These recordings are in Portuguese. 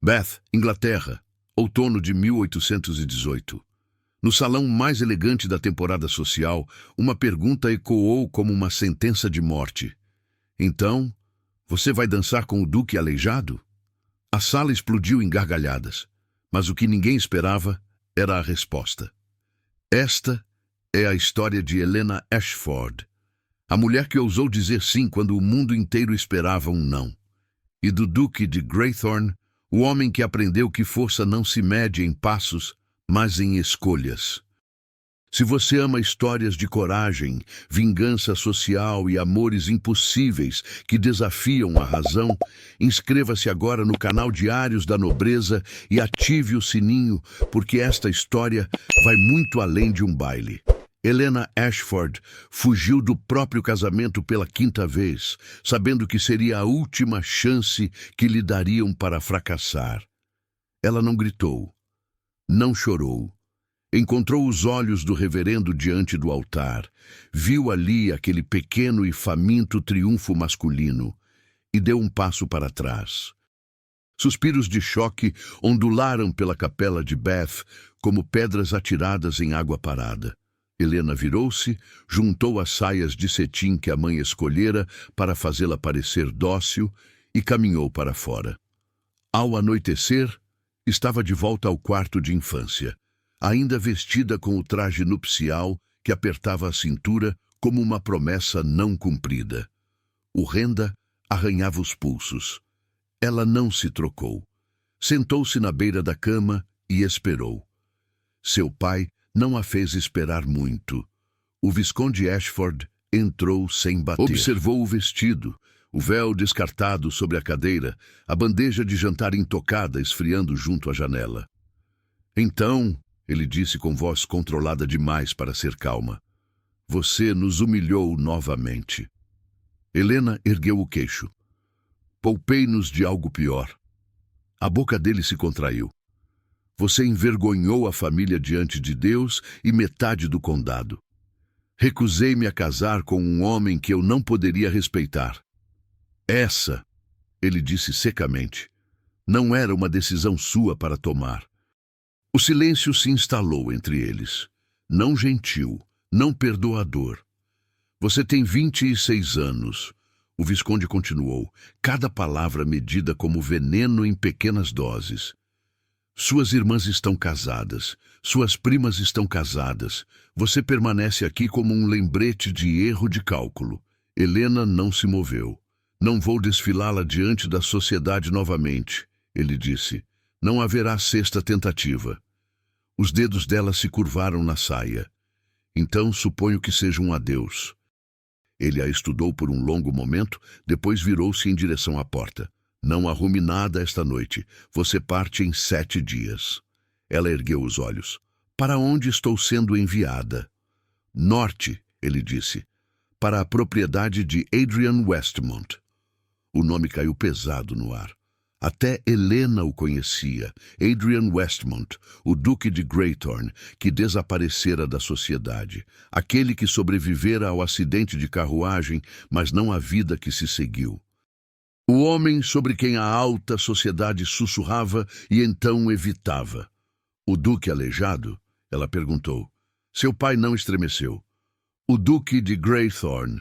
Bath, Inglaterra, outono de 1818. No salão mais elegante da temporada social, uma pergunta ecoou como uma sentença de morte. Então, você vai dançar com o Duque aleijado? A sala explodiu em gargalhadas, mas o que ninguém esperava era a resposta. Esta é a história de Helena Ashford, a mulher que ousou dizer sim quando o mundo inteiro esperava um não. E do Duque de Greythorn, o homem que aprendeu que força não se mede em passos, mas em escolhas. Se você ama histórias de coragem, vingança social e amores impossíveis que desafiam a razão, inscreva-se agora no canal Diários da Nobreza e ative o sininho, porque esta história vai muito além de um baile. Helena Ashford fugiu do próprio casamento pela 5ª vez, sabendo que seria a última chance que lhe dariam para fracassar. Ela não gritou, não chorou. Encontrou os olhos do reverendo diante do altar, viu ali aquele pequeno e faminto triunfo masculino e deu um passo para trás. Suspiros de choque ondularam pela capela de Bath como pedras atiradas em água parada. Helena virou-se, juntou as saias de cetim que a mãe escolhera para fazê-la parecer dócil e caminhou para fora. Ao anoitecer, estava de volta ao quarto de infância, ainda vestida com o traje nupcial que apertava a cintura como uma promessa não cumprida. O renda arranhava os pulsos. Ela não se trocou. Sentou-se na beira da cama e esperou. Seu pai não a fez esperar muito. O Visconde Ashford entrou sem bater. Observou o vestido, o véu descartado sobre a cadeira, a bandeja de jantar intocada esfriando junto à janela. Então, ele disse com voz controlada demais para ser calma, você nos humilhou novamente. Helena ergueu o queixo. Poupei-nos de algo pior. A boca dele se contraiu. Você envergonhou a família diante de Deus e metade do condado. Recusei-me a casar com um homem que eu não poderia respeitar. Essa, ele disse secamente, não era uma decisão sua para tomar. O silêncio se instalou entre eles. Não gentil, não perdoador. Você tem 26 anos. O Visconde continuou, cada palavra medida como veneno em pequenas doses. Suas irmãs estão casadas, suas primas estão casadas. Você permanece aqui como um lembrete de erro de cálculo. Helena não se moveu. Não vou desfilá-la diante da sociedade novamente, ele disse. Não haverá 6ª tentativa. Os dedos dela se curvaram na saia. Então suponho que seja um adeus. Ele a estudou por um longo momento, depois virou-se em direção à porta. Não arrume nada esta noite. Você parte em 7 dias. Ela ergueu os olhos. Para onde estou sendo enviada? Norte, ele disse. Para a propriedade de Adrian Westmont. O nome caiu pesado no ar. Até Helena o conhecia. Adrian Westmont, o Duque de Greythorn, que desaparecera da sociedade. Aquele que sobrevivera ao acidente de carruagem, mas não à vida que se seguiu. O homem sobre quem a alta sociedade sussurrava e então evitava. O Duque aleijado? Ela perguntou. Seu pai não estremeceu. O Duque de Greythorn.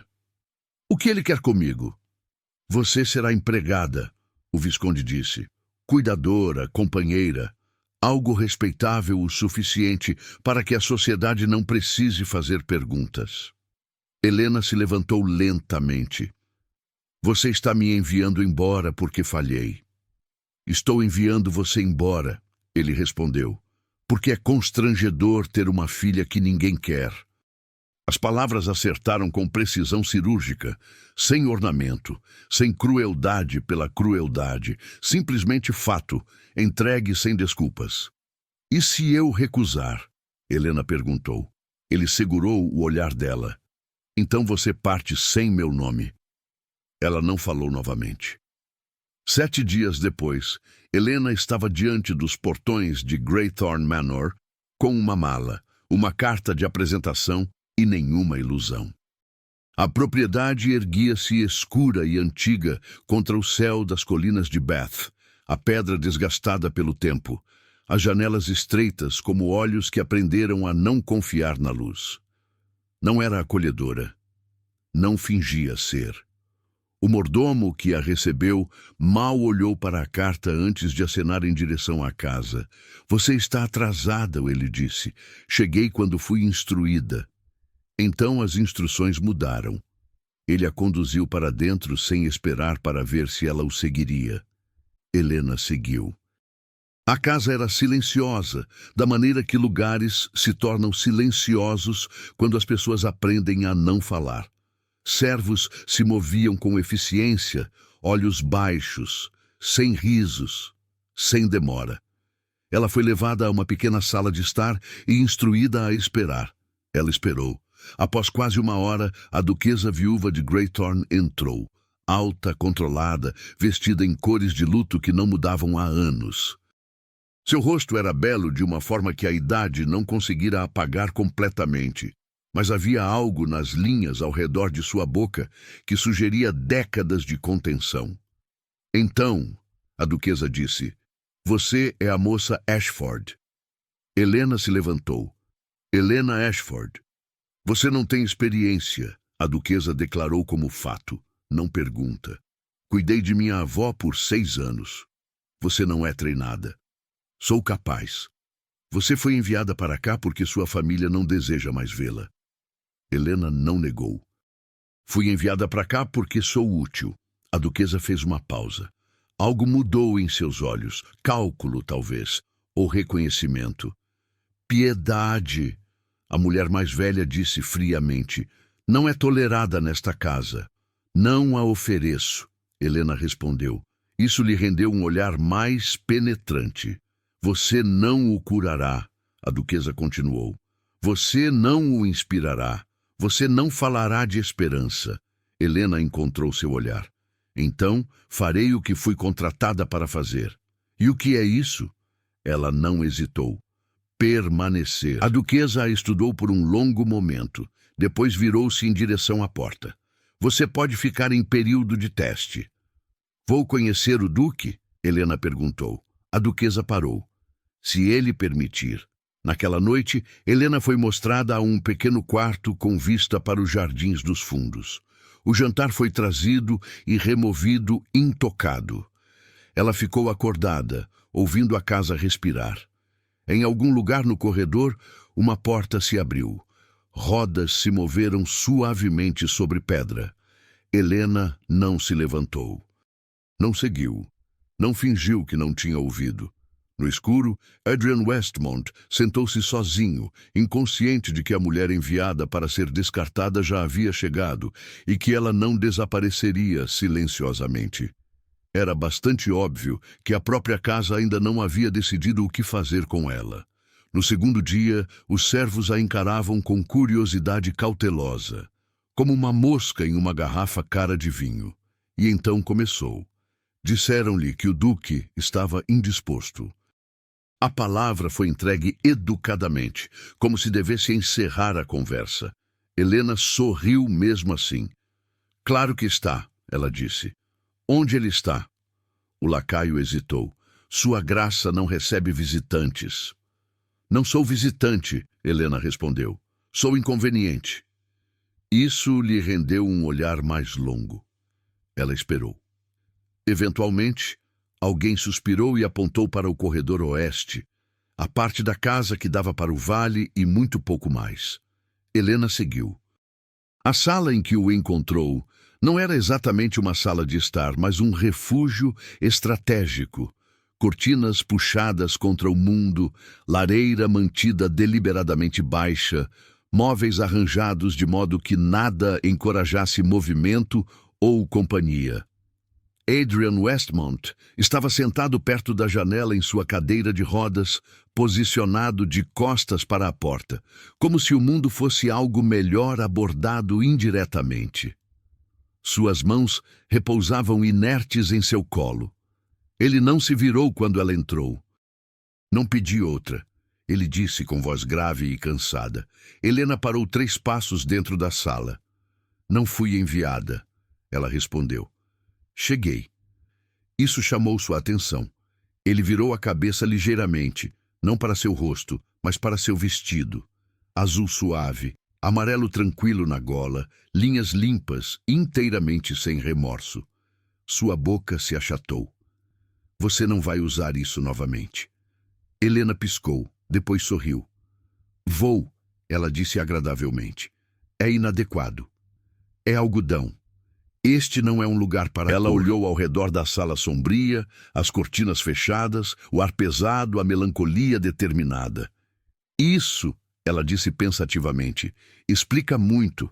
O que ele quer comigo? Você será empregada, o Visconde disse. Cuidadora, companheira. Algo respeitável o suficiente para que a sociedade não precise fazer perguntas. Helena se levantou lentamente. Você está me enviando embora porque falhei. Estou enviando você embora, ele respondeu, porque é constrangedor ter uma filha que ninguém quer. As palavras acertaram com precisão cirúrgica, sem ornamento, sem crueldade pela crueldade, simplesmente fato, entregue sem desculpas. E se eu recusar? Helena perguntou. Ele segurou o olhar dela. Então você parte sem meu nome. Ela não falou novamente. 7 dias depois, Helena estava diante dos portões de Greythorn Manor com uma mala, uma carta de apresentação e nenhuma ilusão. A propriedade erguia-se escura e antiga contra o céu das colinas de Bath, a pedra desgastada pelo tempo, as janelas estreitas como olhos que aprenderam a não confiar na luz. Não era acolhedora. Não fingia ser. O mordomo que a recebeu mal olhou para a carta antes de acenar em direção à casa. Você está atrasada, ele disse. Cheguei quando fui instruída. Então as instruções mudaram. Ele a conduziu para dentro sem esperar para ver se ela o seguiria. Helena seguiu. A casa era silenciosa, da maneira que lugares se tornam silenciosos quando as pessoas aprendem a não falar. Servos se moviam com eficiência, olhos baixos, sem risos, sem demora. Ela foi levada a uma pequena sala de estar e instruída a esperar. Ela esperou. Após quase uma hora, a duquesa viúva de Greythorn entrou, alta, controlada, vestida em cores de luto que não mudavam há anos. Seu rosto era belo de uma forma que a idade não conseguira apagar completamente, mas havia algo nas linhas ao redor de sua boca que sugeria décadas de contenção. Então, a duquesa disse, você é a moça Ashford. Helena se levantou. Helena Ashford. Você não tem experiência, a duquesa declarou como fato, não pergunta. Cuidei de minha avó por 6 anos. Você não é treinada. Sou capaz. Você foi enviada para cá porque sua família não deseja mais vê-la. Helena não negou. Fui enviada para cá porque sou útil. A duquesa fez uma pausa. Algo mudou em seus olhos. Cálculo, talvez. Ou reconhecimento. Piedade. A mulher mais velha disse friamente. Não é tolerada nesta casa. Não a ofereço. Helena respondeu. Isso lhe rendeu um olhar mais penetrante. Você não o curará, a duquesa continuou. Você não o inspirará. Você não falará de esperança. Helena encontrou seu olhar. Então, farei o que fui contratada para fazer. E o que é isso? Ela não hesitou. Permanecer. A duquesa a estudou por um longo momento. Depois virou-se em direção à porta. Você pode ficar em período de teste. Vou conhecer o duque? Helena perguntou. A duquesa parou. Se ele permitir. Naquela noite, Helena foi mostrada a um pequeno quarto com vista para os jardins dos fundos. O jantar foi trazido e removido intocado. Ela ficou acordada, ouvindo a casa respirar. Em algum lugar no corredor, uma porta se abriu. Rodas se moveram suavemente sobre pedra. Helena não se levantou. Não seguiu. Não fingiu que não tinha ouvido. No escuro, Adrian Westmont sentou-se sozinho, inconsciente de que a mulher enviada para ser descartada já havia chegado e que ela não desapareceria silenciosamente. Era bastante óbvio que a própria casa ainda não havia decidido o que fazer com ela. No segundo dia, os servos a encaravam com curiosidade cautelosa, como uma mosca em uma garrafa cara de vinho. E então começou. Disseram-lhe que o duque estava indisposto. A palavra foi entregue educadamente, como se devesse encerrar a conversa. Helena sorriu mesmo assim. Claro que está, ela disse. Onde ele está? O lacaio hesitou. Sua graça não recebe visitantes. Não sou visitante, Helena respondeu. Sou inconveniente. Isso lhe rendeu um olhar mais longo. Ela esperou. Eventualmente, alguém suspirou e apontou para o corredor oeste, a parte da casa que dava para o vale e muito pouco mais. Helena seguiu. A sala em que o encontrou não era exatamente uma sala de estar, mas um refúgio estratégico. Cortinas puxadas contra o mundo, lareira mantida deliberadamente baixa, móveis arranjados de modo que nada encorajasse movimento ou companhia. Adrian Westmont estava sentado perto da janela em sua cadeira de rodas, posicionado de costas para a porta, como se o mundo fosse algo melhor abordado indiretamente. Suas mãos repousavam inertes em seu colo. Ele não se virou quando ela entrou. Não pedi outra, ele disse com voz grave e cansada. Helena parou 3 passos dentro da sala. Não fui enviada, ela respondeu. Cheguei. Isso chamou sua atenção. Ele virou a cabeça ligeiramente, não para seu rosto, mas para seu vestido. Azul suave, amarelo tranquilo na gola, linhas limpas, inteiramente sem remorso. Sua boca se achatou. Você não vai usar isso novamente. Helena piscou, depois sorriu. Vou, ela disse agradavelmente. É inadequado. É algodão. Este não é um lugar para... Ela olhou ao redor da sala sombria, as cortinas fechadas, o ar pesado, a melancolia determinada. Isso, ela disse pensativamente, explica muito.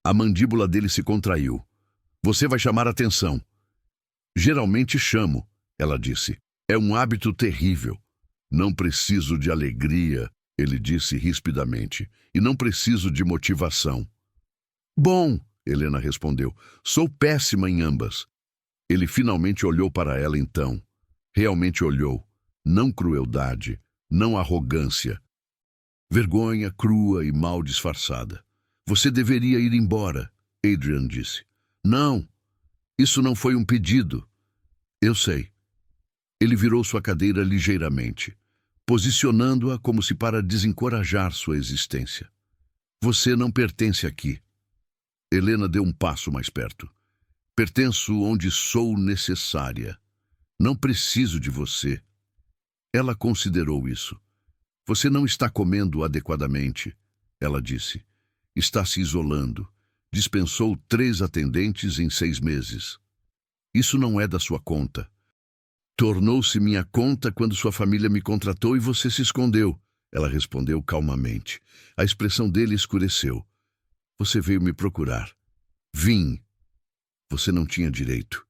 A mandíbula dele se contraiu. Você vai chamar atenção. Geralmente chamo, ela disse. É um hábito terrível. Não preciso de alegria, ele disse rispidamente, e não preciso de motivação. Bom, Helena respondeu, sou péssima em ambas. Ele finalmente olhou para ela então. Realmente olhou. Não crueldade, não arrogância. Vergonha crua e mal disfarçada. Você deveria ir embora, Adrian disse. Não, isso não foi um pedido. Eu sei. Ele virou sua cadeira ligeiramente, posicionando-a como se para desencorajar sua existência. Você não pertence aqui. Helena deu um passo mais perto. Pertenço onde sou necessária. Não preciso de você. Ela considerou isso. Você não está comendo adequadamente, ela disse. Está se isolando. Dispensou 3 atendentes em 6 meses. Isso não é da sua conta. Tornou-se minha conta quando sua família me contratou e você se escondeu, ela respondeu calmamente. A expressão dele escureceu. Você veio me procurar. Vim. Você não tinha direito.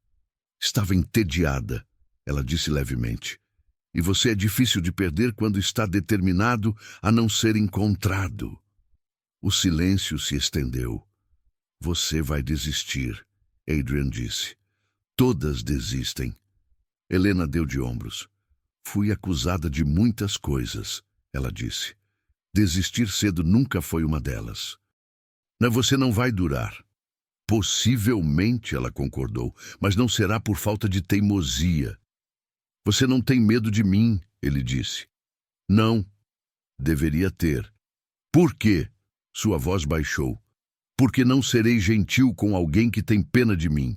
Estava entediada, ela disse levemente. E você é difícil de perder quando está determinado a não ser encontrado. O silêncio se estendeu. Você vai desistir, Adrian disse. Todas desistem. Helena deu de ombros. Fui acusada de muitas coisas, ela disse. Desistir cedo nunca foi uma delas. Você não vai durar. Possivelmente, ela concordou, mas não será por falta de teimosia. Você não tem medo de mim, ele disse. Não. Deveria ter. Por quê? Sua voz baixou. Porque não serei gentil com alguém que tem pena de mim.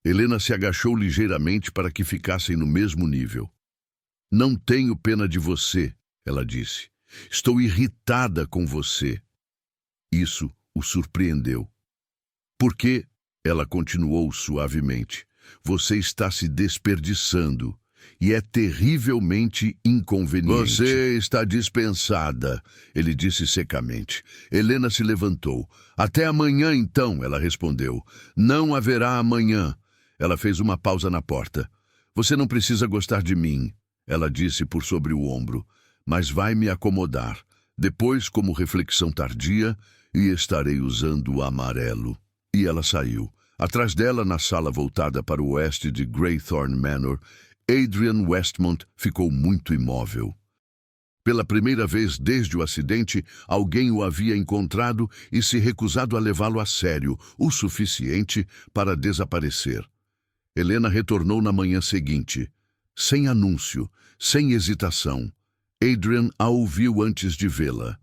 Helena se agachou ligeiramente para que ficassem no mesmo nível. Não tenho pena de você, ela disse. Estou irritada com você. Isso o surpreendeu. Por quê? Ela continuou suavemente. Você está se desperdiçando e é terrivelmente inconveniente. Você está dispensada, ele disse secamente. Helena se levantou. Até amanhã, então, ela respondeu. Não haverá amanhã. Ela fez uma pausa na porta. Você não precisa gostar de mim, ela disse por sobre o ombro, mas vai me acomodar. Depois, como reflexão tardia, e estarei usando o amarelo. E ela saiu. Atrás dela, na sala voltada para o oeste de Greythorn Manor, Adrian Westmont ficou muito imóvel. Pela primeira vez desde o acidente, alguém o havia encontrado e se recusado a levá-lo a sério, o suficiente para desaparecer. Helena retornou na manhã seguinte. Sem anúncio, sem hesitação. Adrian a ouviu antes de vê-la.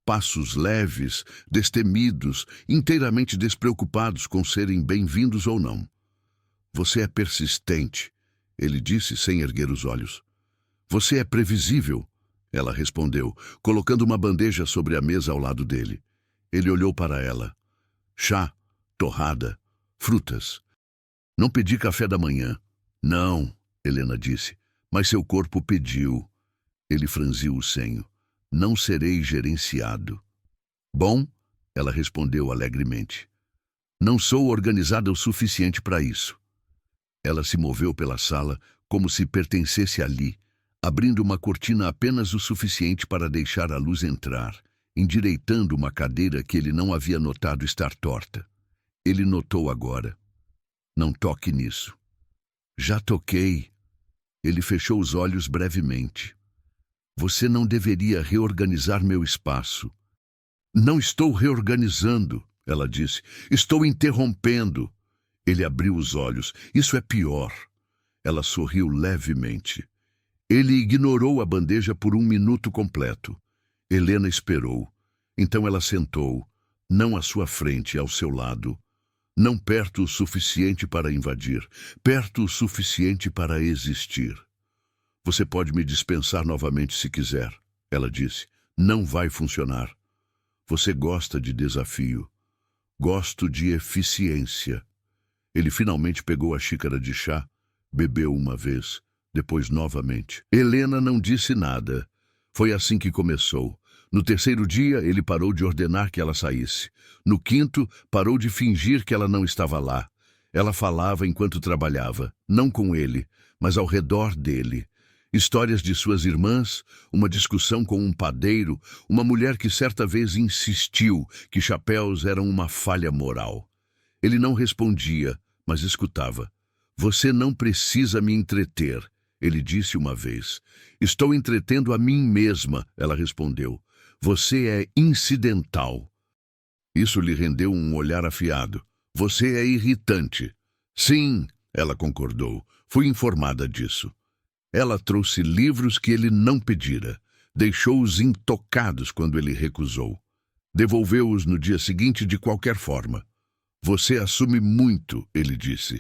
Passos leves, destemidos, inteiramente despreocupados com serem bem-vindos ou não. Você é persistente, ele disse sem erguer os olhos. Você é previsível, ela respondeu, colocando uma bandeja sobre a mesa ao lado dele. Ele olhou para ela. Chá, torrada, frutas. Não pedi café da manhã. Não, Helena disse, mas seu corpo pediu. Ele franziu o senho. Não serei gerenciado. Bom, ela respondeu alegremente. Não sou organizada o suficiente para isso. Ela se moveu pela sala como se pertencesse ali, abrindo uma cortina apenas o suficiente para deixar a luz entrar, endireitando uma cadeira que ele não havia notado estar torta. Ele notou agora. Não toque nisso. Já toquei. Ele fechou os olhos brevemente. Você não deveria reorganizar meu espaço. Não estou reorganizando, ela disse. Estou interrompendo. Ele abriu os olhos. Isso é pior. Ela sorriu levemente. Ele ignorou a bandeja por 1 minuto completo. Helena esperou. Então ela sentou, não à sua frente, ao seu lado. Não perto o suficiente para invadir, perto o suficiente para existir. Você pode me dispensar novamente se quiser, ela disse. Não vai funcionar. Você gosta de desafio. Gosto de eficiência. Ele finalmente pegou a xícara de chá, bebeu uma vez, depois novamente. Helena não disse nada. Foi assim que começou. No terceiro dia, ele parou de ordenar que ela saísse. No quinto, parou de fingir que ela não estava lá. Ela falava enquanto trabalhava, não com ele, mas ao redor dele. Histórias de suas irmãs, uma discussão com um padeiro, uma mulher que certa vez insistiu que chapéus eram uma falha moral. Ele não respondia, mas escutava. Você não precisa me entreter, ele disse uma vez. Estou entretendo a mim mesma, ela respondeu. Você é incidental. Isso lhe rendeu um olhar afiado. Você é irritante. Sim, ela concordou. Fui informada disso. Ela trouxe livros que ele não pedira. Deixou-os intocados quando ele recusou. Devolveu-os no dia seguinte de qualquer forma. Você assume muito, ele disse.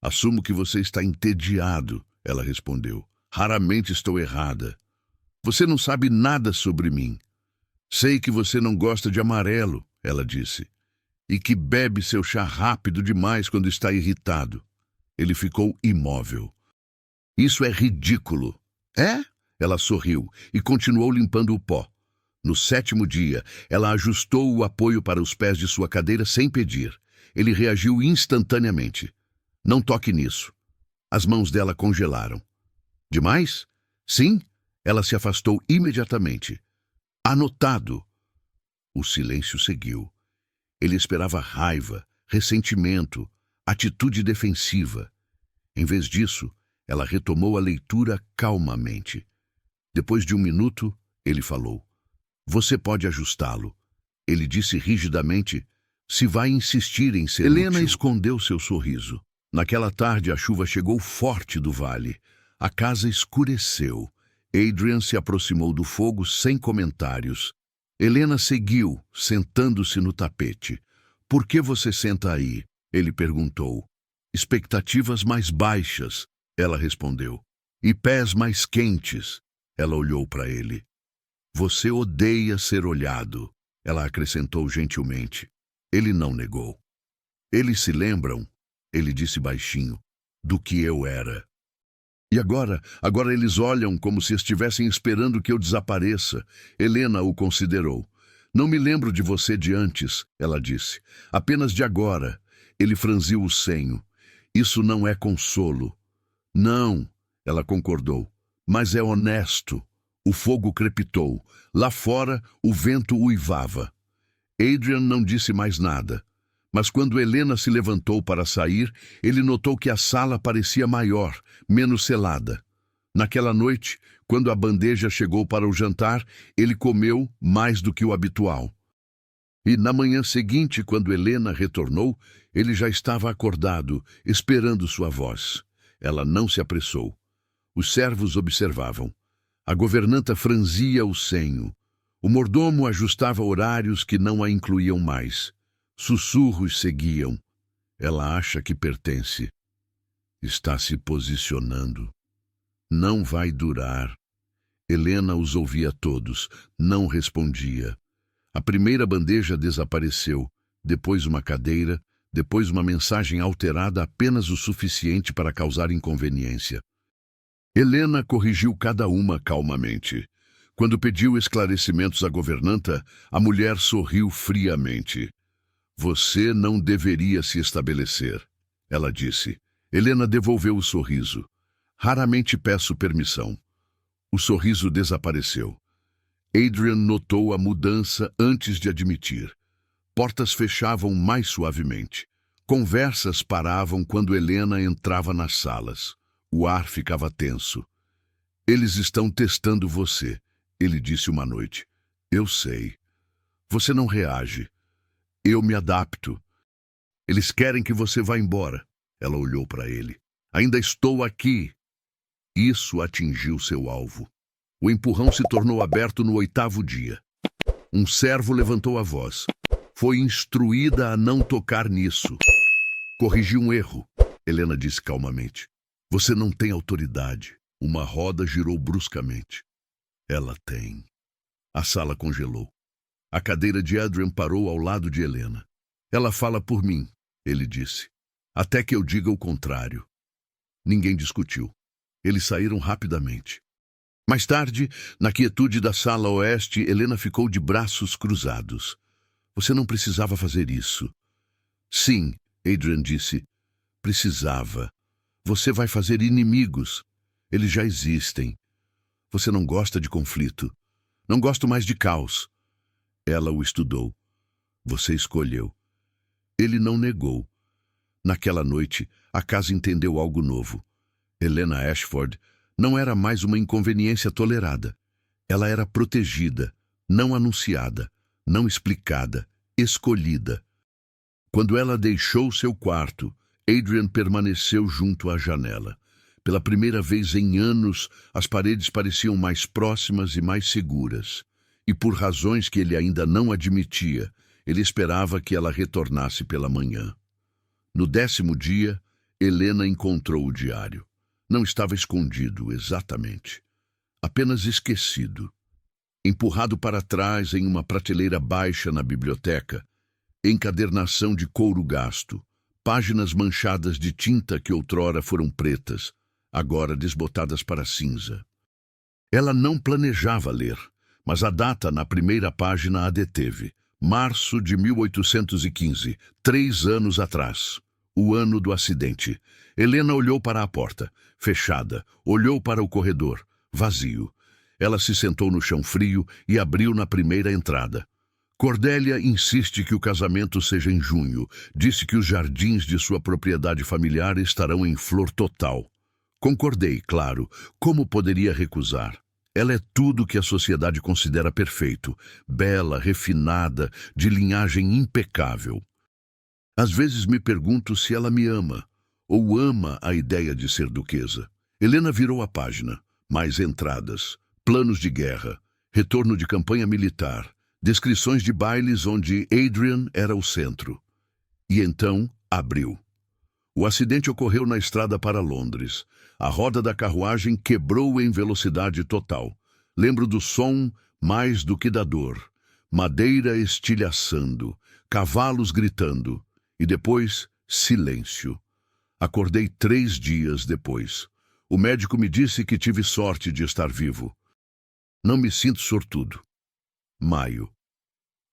Assumo que você está entediado, ela respondeu. Raramente estou errada. Você não sabe nada sobre mim. Sei que você não gosta de amarelo, ela disse, e que bebe seu chá rápido demais quando está irritado. Ele ficou imóvel. Isso é ridículo. É? Ela sorriu e continuou limpando o pó. No sétimo dia, ela ajustou o apoio para os pés de sua cadeira sem pedir. Ele reagiu instantaneamente. Não toque nisso. As mãos dela congelaram. Demais? Sim. Ela se afastou imediatamente. Anotado. O silêncio seguiu. Ele esperava raiva, ressentimento, atitude defensiva. Em vez disso, ela retomou a leitura calmamente. Depois de 1 minuto, ele falou. Você pode ajustá-lo. Ele disse rigidamente, se vai insistir em ser Helena útil. Escondeu seu sorriso. Naquela tarde, a chuva chegou forte do vale. A casa escureceu. Adrian se aproximou do fogo sem comentários. Helena seguiu, sentando-se no tapete. Por que você senta aí? Ele perguntou. Expectativas mais baixas, ela respondeu. E pés mais quentes. Ela olhou para ele. Você odeia ser olhado, ela acrescentou gentilmente. Ele não negou. Eles se lembram, ele disse baixinho, do que eu era. E agora eles olham como se estivessem esperando que eu desapareça. Helena o considerou. Não me lembro de você de antes, ela disse. Apenas de agora. Ele franziu o senho. Isso não é consolo. Não, ela concordou. Mas é honesto. O fogo crepitou. Lá fora, o vento uivava. Adrian não disse mais nada. Mas quando Helena se levantou para sair, ele notou que a sala parecia maior, menos selada. Naquela noite, quando a bandeja chegou para o jantar, ele comeu mais do que o habitual. E na manhã seguinte, quando Helena retornou, ele já estava acordado, esperando sua voz. Ela não se apressou. Os servos observavam. A governanta franzia o senho. O mordomo ajustava horários que não a incluíam mais. Sussurros seguiam. Ela acha que pertence. Está se posicionando. Não vai durar. Helena os ouvia todos. Não respondia. A primeira bandeja desapareceu. Depois uma cadeira. Depois uma mensagem alterada apenas o suficiente para causar inconveniência. Helena corrigiu cada uma calmamente. Quando pediu esclarecimentos à governanta, a mulher sorriu friamente. Você não deveria se estabelecer, ela disse. Helena devolveu o sorriso. Raramente peço permissão. O sorriso desapareceu. Adrian notou a mudança antes de admitir. Portas fechavam mais suavemente. Conversas paravam quando Helena entrava nas salas. O ar ficava tenso. Eles estão testando você, ele disse uma noite. Eu sei. Você não reage. Eu me adapto. Eles querem que você vá embora. Ela olhou para ele. Ainda estou aqui. Isso atingiu seu alvo. O empurrão se tornou aberto no 8º dia. Um servo levantou a voz. Foi instruída a não tocar nisso. Corrigi um erro, Helena disse calmamente. Você não tem autoridade. Uma roda girou bruscamente. Ela tem. A sala congelou. A cadeira de Adrian parou ao lado de Helena. Ela fala por mim, ele disse. Até que eu diga o contrário. Ninguém discutiu. Eles saíram rapidamente. Mais tarde, na quietude da sala oeste, Helena ficou de braços cruzados. Você não precisava fazer isso. Sim, Adrian disse. Precisava. Você vai fazer inimigos. Eles já existem. Você não gosta de conflito. Não gosto mais de caos. Ela o estudou. Você escolheu. Ele não negou. Naquela noite, a casa entendeu algo novo. Helena Ashford não era mais uma inconveniência tolerada. Ela era protegida, não anunciada, não explicada, escolhida. Quando ela deixou seu quarto, Adrian permaneceu junto à janela. Pela primeira vez em anos, as paredes pareciam mais próximas e mais seguras. E por razões que ele ainda não admitia, ele esperava que ela retornasse pela manhã. No 10º dia, Helena encontrou o diário. Não estava escondido, exatamente. Apenas esquecido. Empurrado para trás em uma prateleira baixa na biblioteca, encadernação de couro gasto, páginas manchadas de tinta que outrora foram pretas, agora desbotadas para cinza. Ela não planejava ler, mas a data na primeira página a deteve. Março de 1815, 3 anos atrás. O ano do acidente. Helena olhou para a porta, fechada, olhou para o corredor, vazio. Ela se sentou no chão frio e abriu na primeira entrada. Cordélia insiste que o casamento seja em junho. Disse que os jardins de sua propriedade familiar estarão em flor total. Concordei, claro. Como poderia recusar? Ela é tudo que a sociedade considera perfeito. Bela, refinada, de linhagem impecável. Às vezes me pergunto se ela me ama, ou ama a ideia de ser duquesa. Helena virou a página. Mais entradas. Planos de guerra. Retorno de campanha militar. Descrições de bailes onde Adrian era o centro. E então, abriu. O acidente ocorreu na estrada para Londres. A roda da carruagem quebrou em velocidade total. Lembro do som mais do que da dor. Madeira estilhaçando, cavalos gritando. E depois, silêncio. Acordei 3 dias depois. O médico me disse que tive sorte de estar vivo. Não me sinto sortudo. Maio.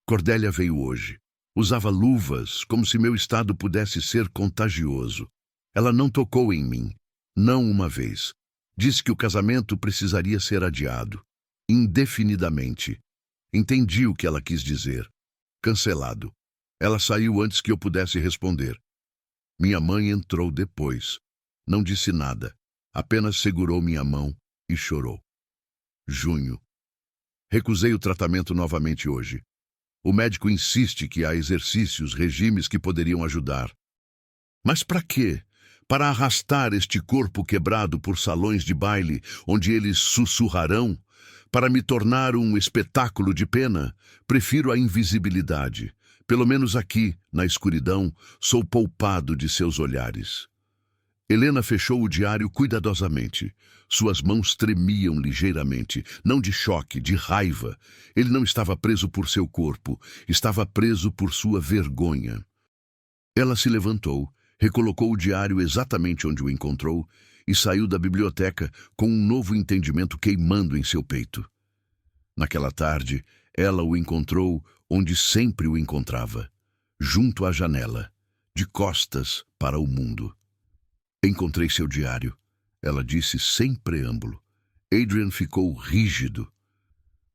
Cordélia veio hoje. Usava luvas, como se meu estado pudesse ser contagioso. Ela não tocou em mim. Não uma vez. Disse que o casamento precisaria ser adiado. Indefinidamente. Entendi o que ela quis dizer. Cancelado. Ela saiu antes que eu pudesse responder. Minha mãe entrou depois. Não disse nada. Apenas segurou minha mão e chorou. Junho. Recusei o tratamento novamente hoje. O médico insiste que há exercícios, regimes que poderiam ajudar. Mas para quê? Para arrastar este corpo quebrado por salões de baile, onde eles sussurrarão? Para me tornar um espetáculo de pena? Prefiro a invisibilidade. Pelo menos aqui, na escuridão, sou poupado de seus olhares. Helena fechou o diário cuidadosamente. Suas mãos tremiam ligeiramente, não de choque, de raiva. Ele não estava preso por seu corpo, estava preso por sua vergonha. Ela se levantou, recolocou o diário exatamente onde o encontrou e saiu da biblioteca com um novo entendimento queimando em seu peito. Naquela tarde, ela o encontrou onde sempre o encontrava, junto à janela, de costas para o mundo. Encontrei seu diário, ela disse sem preâmbulo. Adrian ficou rígido.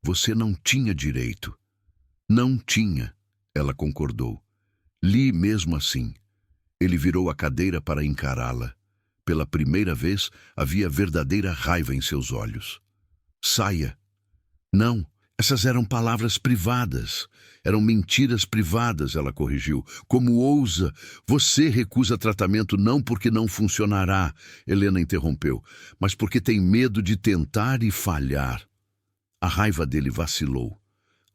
Você não tinha direito. Não tinha, ela concordou. Li mesmo assim. Ele virou a cadeira para encará-la. Pela primeira vez, havia verdadeira raiva em seus olhos. Saia. Não, Essas eram palavras privadas. Eram mentiras privadas, ela corrigiu. Como ousa? Você recusa tratamento não porque não funcionará, Helena interrompeu, mas porque tem medo de tentar e falhar. A raiva dele vacilou.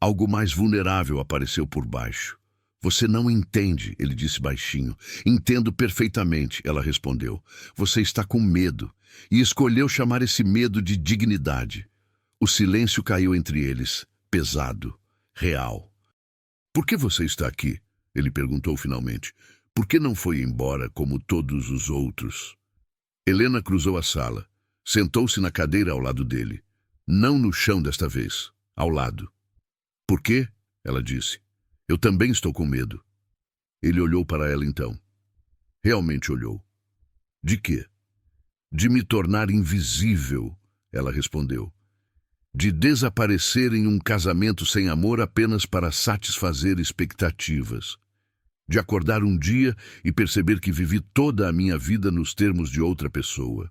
Algo mais vulnerável apareceu por baixo. Você não entende, ele disse baixinho. Entendo perfeitamente, ela respondeu. Você está com medo e escolheu chamar esse medo de dignidade. O silêncio caiu entre eles, pesado, real. Por que você está aqui? Ele perguntou finalmente. Por que não foi embora como todos os outros? Helena cruzou a sala. Sentou-se na cadeira ao lado dele. Não no chão desta vez, ao lado. Por quê? Ela disse. Eu também estou com medo. Ele olhou para ela então. Realmente olhou. De quê? De me tornar invisível, ela respondeu. De desaparecer em um casamento sem amor apenas para satisfazer expectativas. De acordar um dia e perceber que vivi toda a minha vida nos termos de outra pessoa.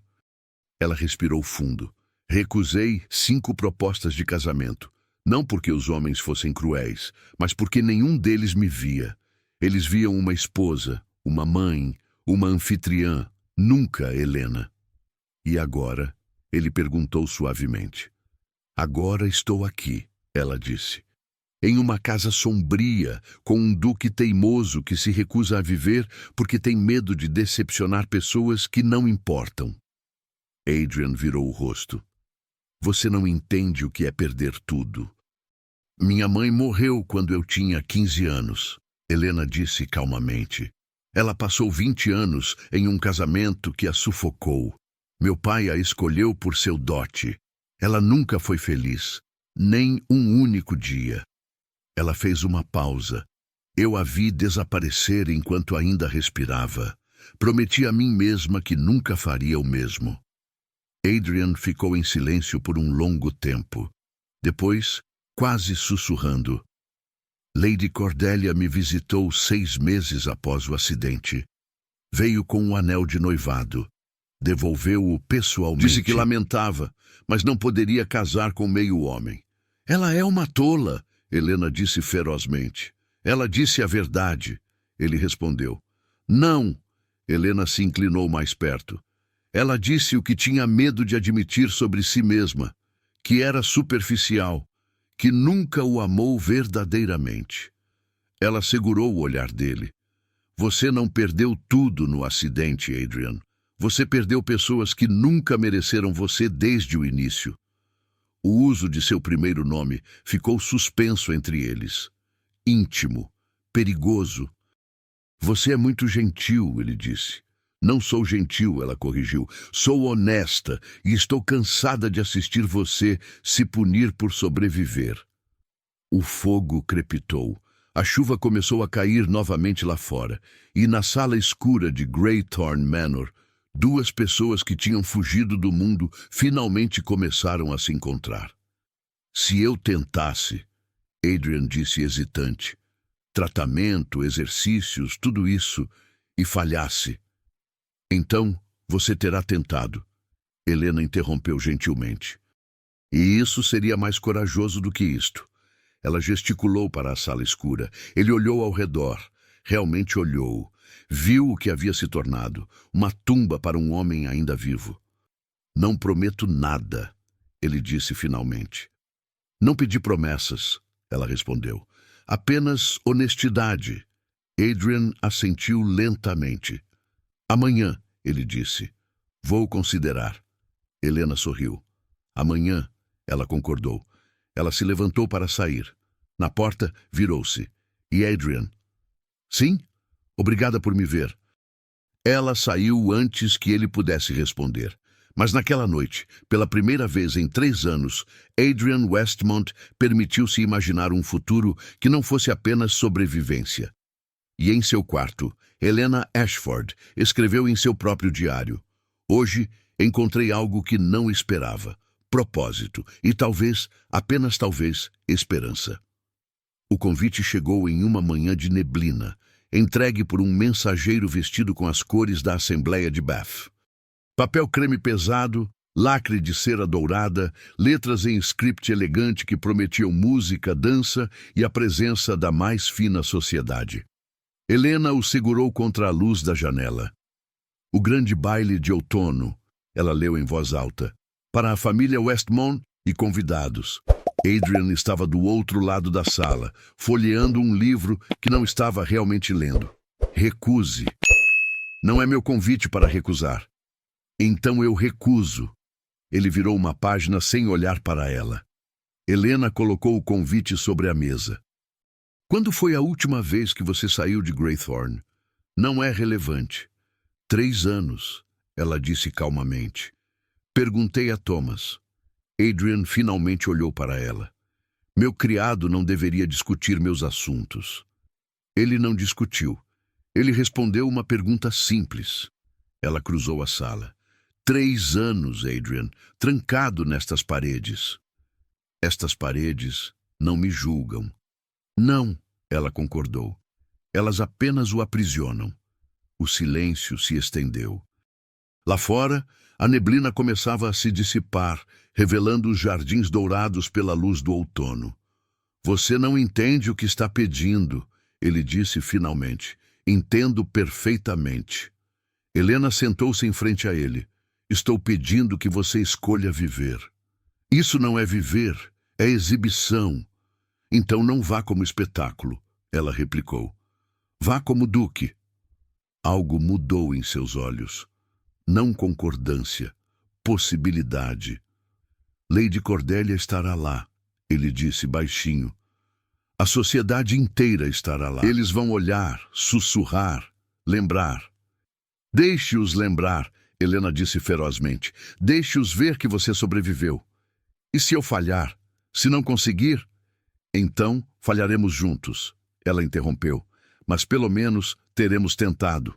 Ela respirou fundo. Recusei 5 propostas de casamento. Não porque os homens fossem cruéis, mas porque nenhum deles me via. Eles viam uma esposa, uma mãe, uma anfitriã, nunca Helena. E agora? Ele perguntou suavemente. Agora estou aqui, ela disse. Em uma casa sombria, com um duque teimoso que se recusa a viver porque tem medo de decepcionar pessoas que não importam. Adrian virou o rosto. Você não entende o que é perder tudo. Minha mãe morreu quando eu tinha 15 anos, Helena disse calmamente. Ela passou 20 anos em um casamento que a sufocou. Meu pai a escolheu por seu dote. Ela nunca foi feliz, nem um único dia. Ela fez uma pausa. Eu a vi desaparecer enquanto ainda respirava. Prometi a mim mesma que nunca faria o mesmo. Adrian ficou em silêncio por um longo tempo. Depois, quase sussurrando, Lady Cordelia me visitou 6 meses após o acidente. Veio com um anel de noivado. Devolveu-o pessoalmente. Disse que lamentava, mas não poderia casar com meio homem. Ela é uma tola, Helena disse ferozmente. Ela disse a verdade, ele respondeu. Não, Helena se inclinou mais perto. Ela disse o que tinha medo de admitir sobre si mesma, que era superficial, que nunca o amou verdadeiramente. Ela segurou o olhar dele. Você não perdeu tudo no acidente, Adrian. Você perdeu pessoas que nunca mereceram você desde o início. O uso de seu primeiro nome ficou suspenso entre eles. Íntimo, perigoso. Você é muito gentil, ele disse. Não sou gentil, ela corrigiu. Sou honesta e estou cansada de assistir você se punir por sobreviver. O fogo crepitou. A chuva começou a cair novamente lá fora. E na sala escura de Greythorn Manor, 2 pessoas que tinham fugido do mundo finalmente começaram a se encontrar. Se eu tentasse, Adrian disse hesitante, tratamento, exercícios, tudo isso, e falhasse, então você terá tentado. Helena interrompeu gentilmente. E isso seria mais corajoso do que isto. Ela gesticulou para a sala escura. Ele olhou ao redor. Realmente olhou. Viu o que havia se tornado. Uma tumba para um homem ainda vivo. Não prometo nada, ele disse finalmente. Não pedi promessas, ela respondeu. Apenas honestidade. Adrian assentiu lentamente. Amanhã, ele disse. Vou considerar. Helena sorriu. Amanhã, ela concordou. Ela se levantou para sair. Na porta, virou-se. E Adrian? Sim? Obrigada por me ver. Ela saiu antes que ele pudesse responder. Mas naquela noite, pela primeira vez em 3 anos, Adrian Westmont permitiu-se imaginar um futuro que não fosse apenas sobrevivência. E em seu quarto, Helena Ashford escreveu em seu próprio diário: Hoje encontrei algo que não esperava. Propósito e talvez, apenas talvez, esperança. O convite chegou em uma manhã de neblina, entregue por um mensageiro vestido com as cores da Assembleia de Bath. Papel creme pesado, Lacre de cera dourada, letras em script elegante que prometiam música, dança e a presença da mais fina sociedade. Helena o segurou contra a luz da janela. O grande baile de outono, ela leu em voz alta, para a família Westmont e convidados. Adrian estava do outro lado da sala, folheando um livro que não estava realmente lendo. Recuse. Não é meu convite para recusar. Então eu recuso. Ele virou uma página sem olhar para ela. Helena colocou o convite sobre a mesa. Quando foi a última vez que você saiu de Greythorn? Não é relevante. 3 anos, ela disse calmamente. Perguntei a Thomas. Adrian finalmente olhou para ela. Meu criado não deveria discutir meus assuntos. Ele não discutiu. Ele respondeu uma pergunta simples. Ela cruzou a sala. 3 anos, Adrian, trancado nestas paredes. Estas paredes não me julgam. Não, ela concordou. Elas apenas o aprisionam. O silêncio se estendeu. Lá fora, a neblina começava a se dissipar, revelando os jardins dourados pela luz do outono. Você não entende o que está pedindo, ele disse finalmente. Entendo perfeitamente. Helena sentou-se em frente a ele. Estou pedindo que você escolha viver. Isso não é viver, é exibição. Então não vá como espetáculo, ela replicou. Vá como duque. Algo mudou em seus olhos. Não concordância, possibilidade. Lady Cordélia estará lá, ele disse baixinho. A sociedade inteira estará lá. Eles vão olhar, sussurrar, lembrar. Deixe-os lembrar, Helena disse ferozmente. Deixe-os ver que você sobreviveu. E se eu falhar? Se não conseguir? Então falharemos juntos, ela interrompeu. Mas pelo menos teremos tentado.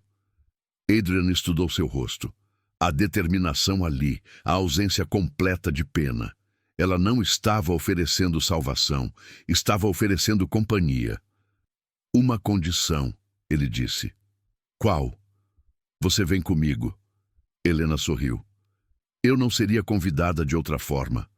Adrian estudou seu rosto. A determinação ali, a ausência completa de pena. Ela não estava oferecendo salvação, estava oferecendo companhia. Uma condição, ele disse. Qual? Você vem comigo. Helena sorriu. Eu não seria convidada de outra forma.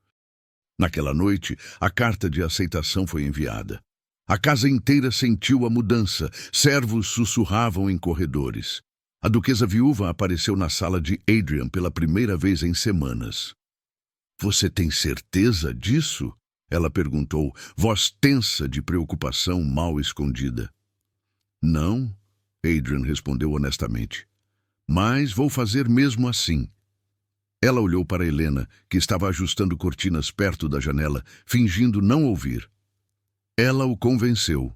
Naquela noite, a carta de aceitação foi enviada. A casa inteira sentiu a mudança. Servos sussurravam em corredores. A duquesa viúva apareceu na sala de Adrian pela primeira vez em semanas. Você tem certeza disso? Ela perguntou, voz tensa de preocupação mal escondida. Não, Adrian respondeu honestamente. Mas vou fazer mesmo assim. Ela olhou para Helena, que estava ajustando cortinas perto da janela, fingindo não ouvir. Ela o convenceu.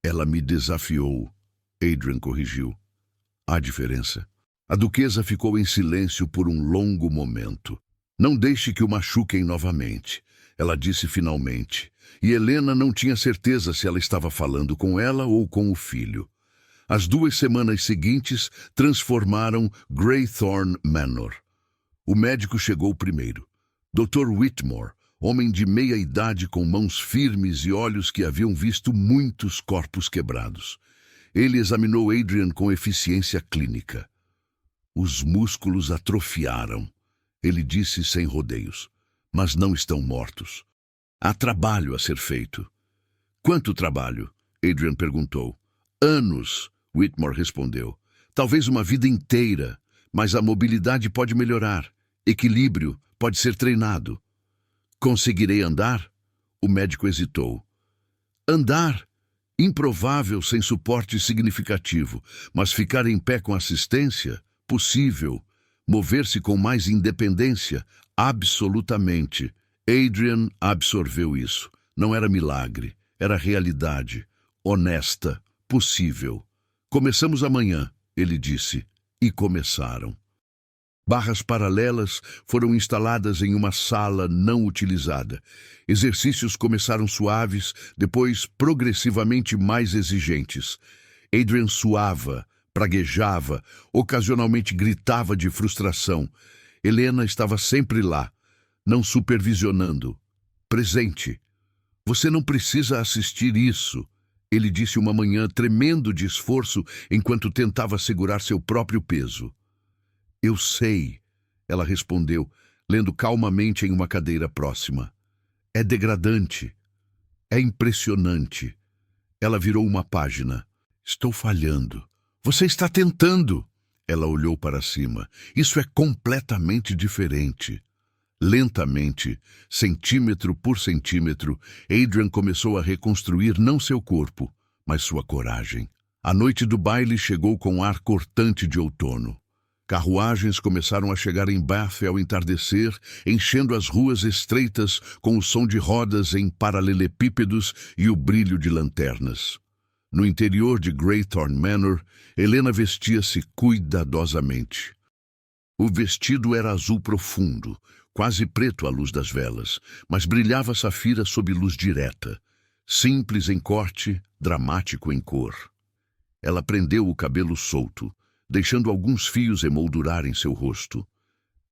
Ela me desafiou, Adrian corrigiu. Há diferença. A duquesa ficou em silêncio por um longo momento. Não deixe que o machuquem novamente, ela disse finalmente. E Helena não tinha certeza se ela estava falando com ela ou com o filho. As 2 semanas seguintes transformaram Greythorn Manor. O médico chegou primeiro. Dr. Whitmore, homem de meia idade com mãos firmes e olhos que haviam visto muitos corpos quebrados. Ele examinou Adrian com eficiência clínica. Os músculos atrofiaram, ele disse sem rodeios, mas não estão mortos. Há trabalho a ser feito. Quanto trabalho? Adrian perguntou. Anos, Whitmore respondeu. Talvez uma vida inteira, mas a mobilidade pode melhorar. Equilíbrio pode ser treinado. Conseguirei andar? O médico hesitou. Andar? Improvável sem suporte significativo, mas ficar em pé com assistência? Possível. Mover-se com mais independência? Absolutamente. Adrian absorveu isso. Não era milagre, era realidade. Honesta, possível. Começamos amanhã, ele disse. E começaram. Barras paralelas foram instaladas em uma sala não utilizada. Exercícios começaram suaves, depois progressivamente mais exigentes. Adrian suava, praguejava, ocasionalmente gritava de frustração. Helena estava sempre lá, não supervisionando, presente. Você não precisa assistir isso, ele disse uma manhã, tremendo de esforço enquanto tentava segurar seu próprio peso. Eu sei, ela respondeu, lendo calmamente em uma cadeira próxima. É degradante. É impressionante. Ela virou uma página. Estou falhando. Você está tentando. Ela olhou para cima. Isso é completamente diferente. Lentamente, centímetro por centímetro, Adrian começou a reconstruir não seu corpo, mas sua coragem. A noite do baile chegou com ar cortante de outono. Carruagens começaram a chegar em Bath ao entardecer, enchendo as ruas estreitas com o som de rodas em paralelepípedos e o brilho de lanternas. No interior de Greythorn Manor, Helena vestia-se cuidadosamente. O vestido era azul profundo, quase preto à luz das velas, mas brilhava safira sob luz direta. Simples em corte, dramático em cor. Ela prendeu o cabelo solto, deixando alguns fios emoldurar em seu rosto.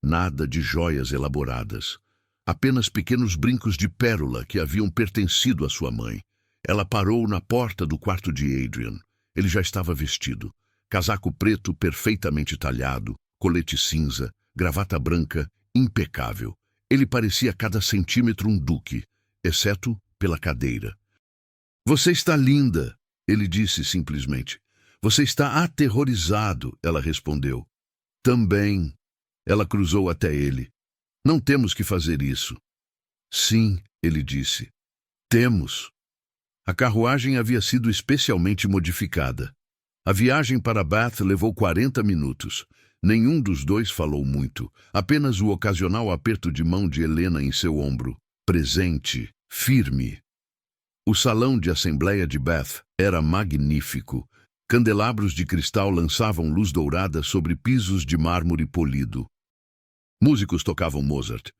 Nada de joias elaboradas. Apenas pequenos brincos de pérola que haviam pertencido à sua mãe. Ela parou na porta do quarto de Adrian. Ele já estava vestido. Casaco preto perfeitamente talhado, colete cinza, gravata branca, impecável. Ele parecia a cada centímetro um duque, exceto pela cadeira. Você está linda, ele disse simplesmente. Você está aterrorizado, ela respondeu. Também. Ela cruzou até ele. Não temos que fazer isso. Sim, ele disse. Temos. A carruagem havia sido especialmente modificada. A viagem para Bath levou 40 minutos. Nenhum dos dois falou muito, apenas o ocasional aperto de mão de Helena em seu ombro, presente, firme. O salão de assembleia de Bath era magnífico. Candelabros de cristal lançavam luz dourada sobre pisos de mármore polido. Músicos tocavam Mozart.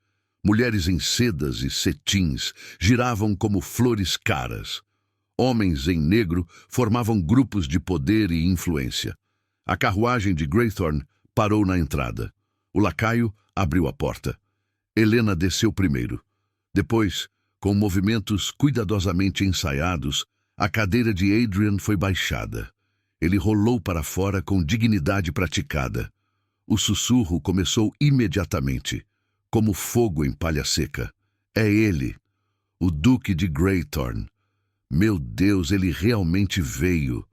Mulheres em sedas e cetins giravam como flores caras. Homens em negro formavam grupos de poder e influência. A carruagem de Greythorn parou na entrada. O lacaio abriu a porta. Helena desceu primeiro. Depois, com movimentos cuidadosamente ensaiados, a cadeira de Adrian foi baixada. Ele rolou para fora com dignidade praticada. O sussurro começou imediatamente, como fogo em palha seca. É ele, o Duque de Greythorn. Meu Deus, ele realmente veio.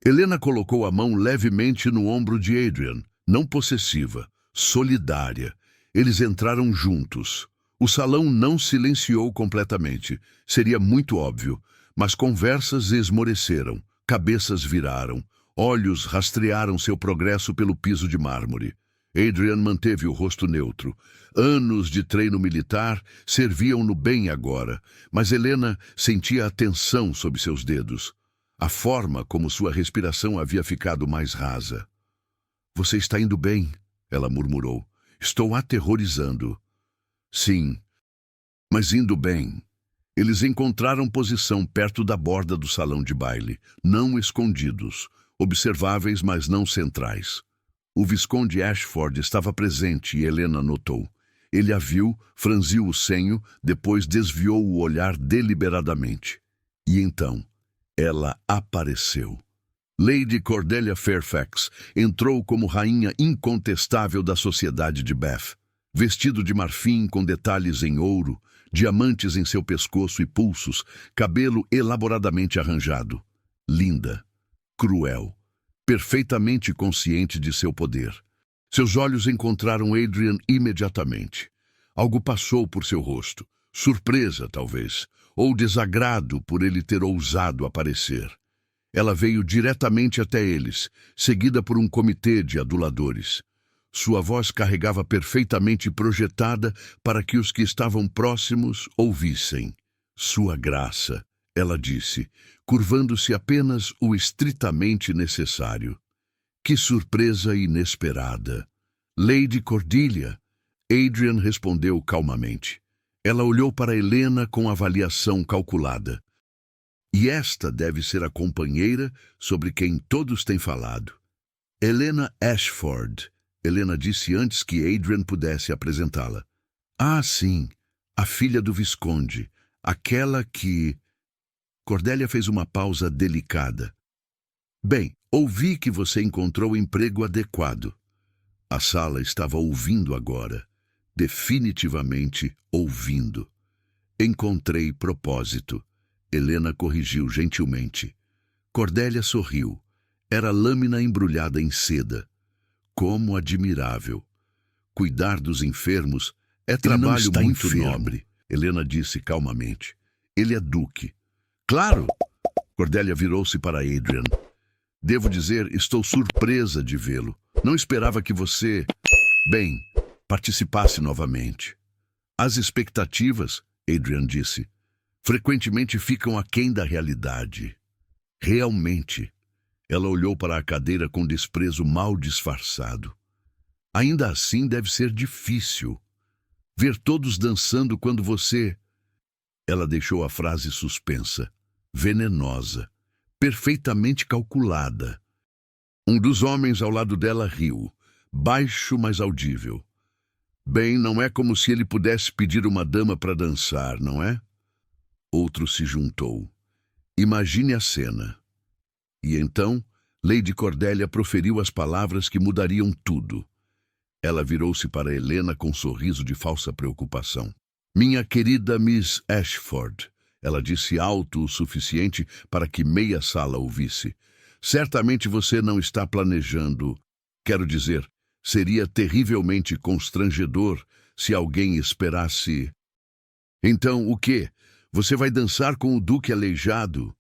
Helena colocou a mão levemente no ombro de Adrian, não possessiva, solidária. Eles entraram juntos. O salão não silenciou completamente. Seria muito óbvio, mas conversas esmoreceram, cabeças viraram, olhos rastrearam seu progresso pelo piso de mármore. Adrian manteve o rosto neutro. Anos de treino militar serviam-no bem agora, mas Helena sentia a tensão sob seus dedos. A forma como sua respiração havia ficado mais rasa. Você está indo bem, ela murmurou. Estou aterrorizando. Sim, mas indo bem. Eles encontraram posição perto da borda do salão de baile, não escondidos, observáveis, mas não centrais. O Visconde Ashford estava presente e Helena notou. Ele a viu, franziu o senho, depois desviou o olhar deliberadamente. E então, ela apareceu. Lady Cordelia Fairfax entrou como rainha incontestável da sociedade de Bath. Vestido de marfim com detalhes em ouro, diamantes em seu pescoço e pulsos, cabelo elaboradamente arranjado. Linda, cruel, perfeitamente consciente de seu poder. Seus olhos encontraram Adrian imediatamente. Algo passou por seu rosto, surpresa talvez, ou desagrado por ele ter ousado aparecer. Ela veio diretamente até eles, seguida por um comitê de aduladores. Sua voz carregava perfeitamente projetada para que os que estavam próximos ouvissem. Sua graça, ela disse, curvando-se apenas o estritamente necessário. Que surpresa inesperada! Lady Cordelia! Adrian respondeu calmamente. Ela olhou para Helena com avaliação calculada. E esta deve ser a companheira sobre quem todos têm falado. Helena Ashford, Helena disse antes que Adrian pudesse apresentá-la. Ah, sim, a filha do Visconde, aquela que... Cordelia fez uma pausa delicada. Bem, ouvi que você encontrou emprego adequado. A sala estava ouvindo agora, definitivamente ouvindo. Encontrei propósito. Helena corrigiu gentilmente. Cordélia sorriu. Era lâmina embrulhada em seda. Como admirável. Cuidar dos enfermos é trabalho muito nobre, Helena disse calmamente. Ele é duque. Claro! Cordélia virou-se para Adrian. Devo dizer, estou surpresa de vê-lo. Não esperava que você, participasse novamente. As expectativas, Adrian disse, frequentemente ficam aquém da realidade. Realmente. Ela olhou para a cadeira com desprezo mal disfarçado. Ainda assim deve ser difícil. Ver todos dançando quando você... Ela deixou a frase suspensa, venenosa, perfeitamente calculada. Um dos homens ao lado dela riu, baixo, mas audível. Não é como se ele pudesse pedir uma dama para dançar, não é? Outro se juntou. Imagine a cena. E então, Lady Cordélia proferiu as palavras que mudariam tudo. Ela virou-se para Helena com um sorriso de falsa preocupação. Minha querida Miss Ashford, ela disse alto o suficiente para que meia sala ouvisse. Certamente você não está planejando. Quero dizer, seria terrivelmente constrangedor se alguém esperasse. Então, o quê? Você vai dançar com o duque aleijado?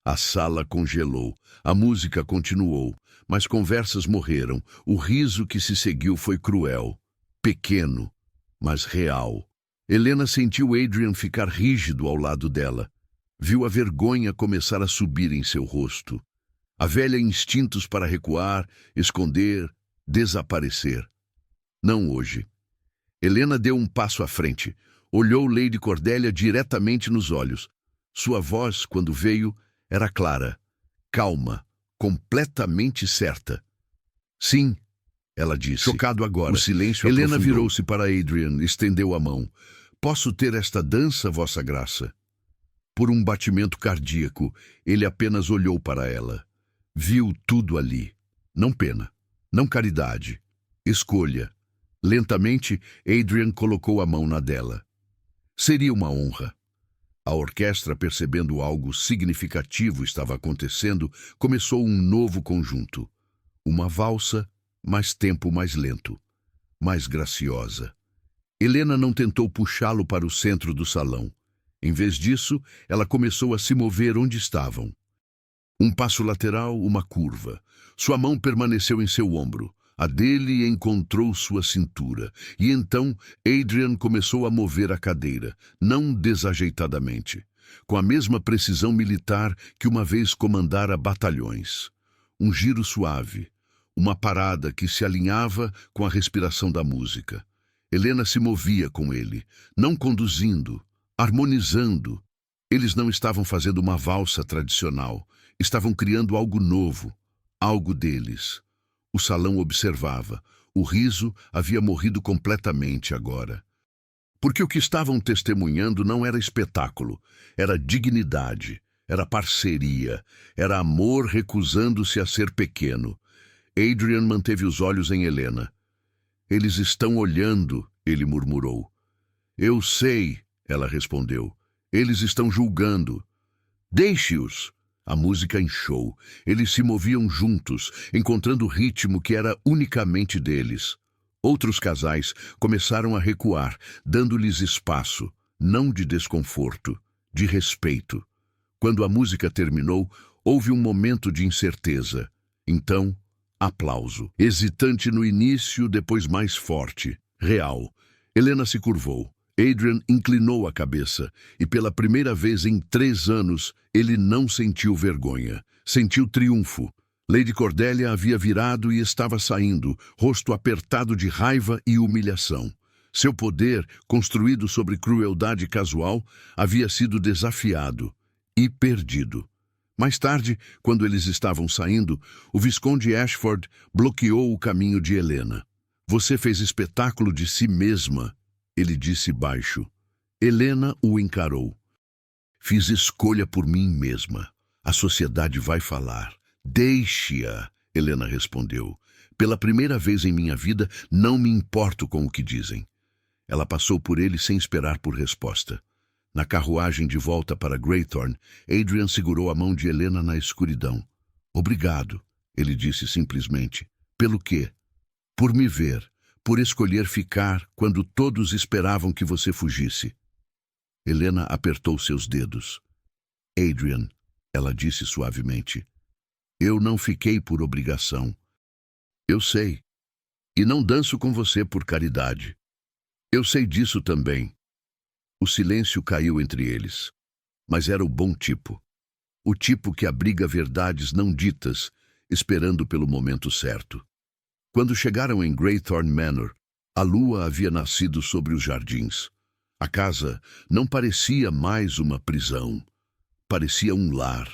A sala congelou. A música continuou. Mas conversas morreram. O riso que se seguiu foi cruel. Pequeno, mas real. Helena sentiu Adrian ficar rígido ao lado dela. Viu a vergonha começar a subir em seu rosto. A velha instintos para recuar, esconder, desaparecer. Não hoje. Helena deu um passo à frente. Olhou Lady Cordélia diretamente nos olhos. Sua voz, quando veio, era clara, calma, completamente certa. Sim, ela disse. Chocado agora. O silêncio aprofundou. Helena virou-se para Adrian, estendeu a mão. Posso ter esta dança, Vossa Graça? Por um batimento cardíaco, ele apenas olhou para ela. Viu tudo ali. Não pena, não caridade. Escolha. Lentamente, Adrian colocou a mão na dela. Seria uma honra. A orquestra, percebendo algo significativo estava acontecendo, começou um novo conjunto. Uma valsa, mas tempo mais lento, mais graciosa. Helena não tentou puxá-lo para o centro do salão. Em vez disso, ela começou a se mover onde estavam. Um passo lateral, uma curva. Sua mão permaneceu em seu ombro. A dele encontrou sua cintura, e então Adrian começou a mover a cadeira, não desajeitadamente, com a mesma precisão militar que uma vez comandara batalhões. Um giro suave, uma parada que se alinhava com a respiração da música. Helena se movia com ele, não conduzindo, harmonizando. Eles não estavam fazendo uma valsa tradicional, estavam criando algo novo, algo deles. O salão observava. O riso havia morrido completamente agora. Porque o que estavam testemunhando não era espetáculo, era dignidade, era parceria, era amor recusando-se a ser pequeno. Adrian manteve os olhos em Helena. Eles estão olhando, ele murmurou. Eu sei, ela respondeu. Eles estão julgando. Deixe-os. A música inchou. Eles se moviam juntos, encontrando o ritmo que era unicamente deles. Outros casais começaram a recuar, dando-lhes espaço, não de desconforto, de respeito. Quando a música terminou, houve um momento de incerteza. Então, aplauso. Hesitante no início, depois mais forte, real. Helena se curvou. Adrian inclinou a cabeça, e pela primeira vez em 3 anos, ele não sentiu vergonha. Sentiu triunfo. Lady Cordélia havia virado e estava saindo, rosto apertado de raiva e humilhação. Seu poder, construído sobre crueldade casual, havia sido desafiado e perdido. Mais tarde, quando eles estavam saindo, o Visconde Ashford bloqueou o caminho de Helena. Você fez espetáculo de si mesma, ele disse baixo. Helena o encarou. Fiz escolha por mim mesma. A sociedade vai falar. Deixe-a, Helena respondeu. Pela primeira vez em minha vida, não me importo com o que dizem. Ela passou por ele sem esperar por resposta. Na carruagem de volta para Greythorn, Adrian segurou a mão de Helena na escuridão. Obrigado, ele disse simplesmente. Pelo quê? Por me ver, por escolher ficar quando todos esperavam que você fugisse. Helena apertou seus dedos. Adrian, ela disse suavemente, eu não fiquei por obrigação. Eu sei. E não danço com você por caridade. Eu sei disso também. O silêncio caiu entre eles. Mas era o bom tipo. O tipo que abriga verdades não ditas, esperando pelo momento certo. Quando chegaram em Greythorn Manor, a lua havia nascido sobre os jardins. A casa não parecia mais uma prisão. Parecia um lar.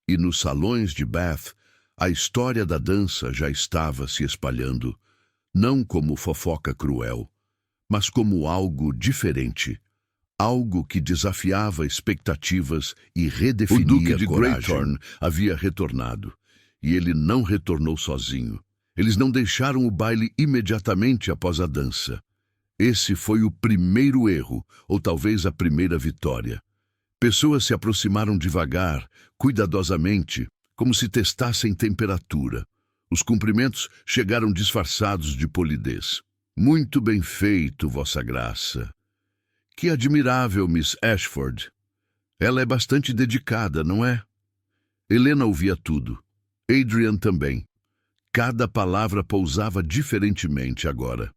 E nos salões de Bath, a história da dança já estava se espalhando, não como fofoca cruel, mas como algo diferente. Algo que desafiava expectativas e redefinia a coragem. O Duque de Greythorn havia retornado, e ele não retornou sozinho. Eles não deixaram o baile imediatamente após a dança. Esse foi o primeiro erro, ou talvez a primeira vitória. Pessoas se aproximaram devagar, cuidadosamente, como se testassem temperatura. Os cumprimentos chegaram disfarçados de polidez. Muito bem feito, Vossa Graça. Que admirável, Miss Ashford. Ela é bastante dedicada, não é? Helena ouvia tudo. Adrian também. Cada palavra pousava diferentemente agora.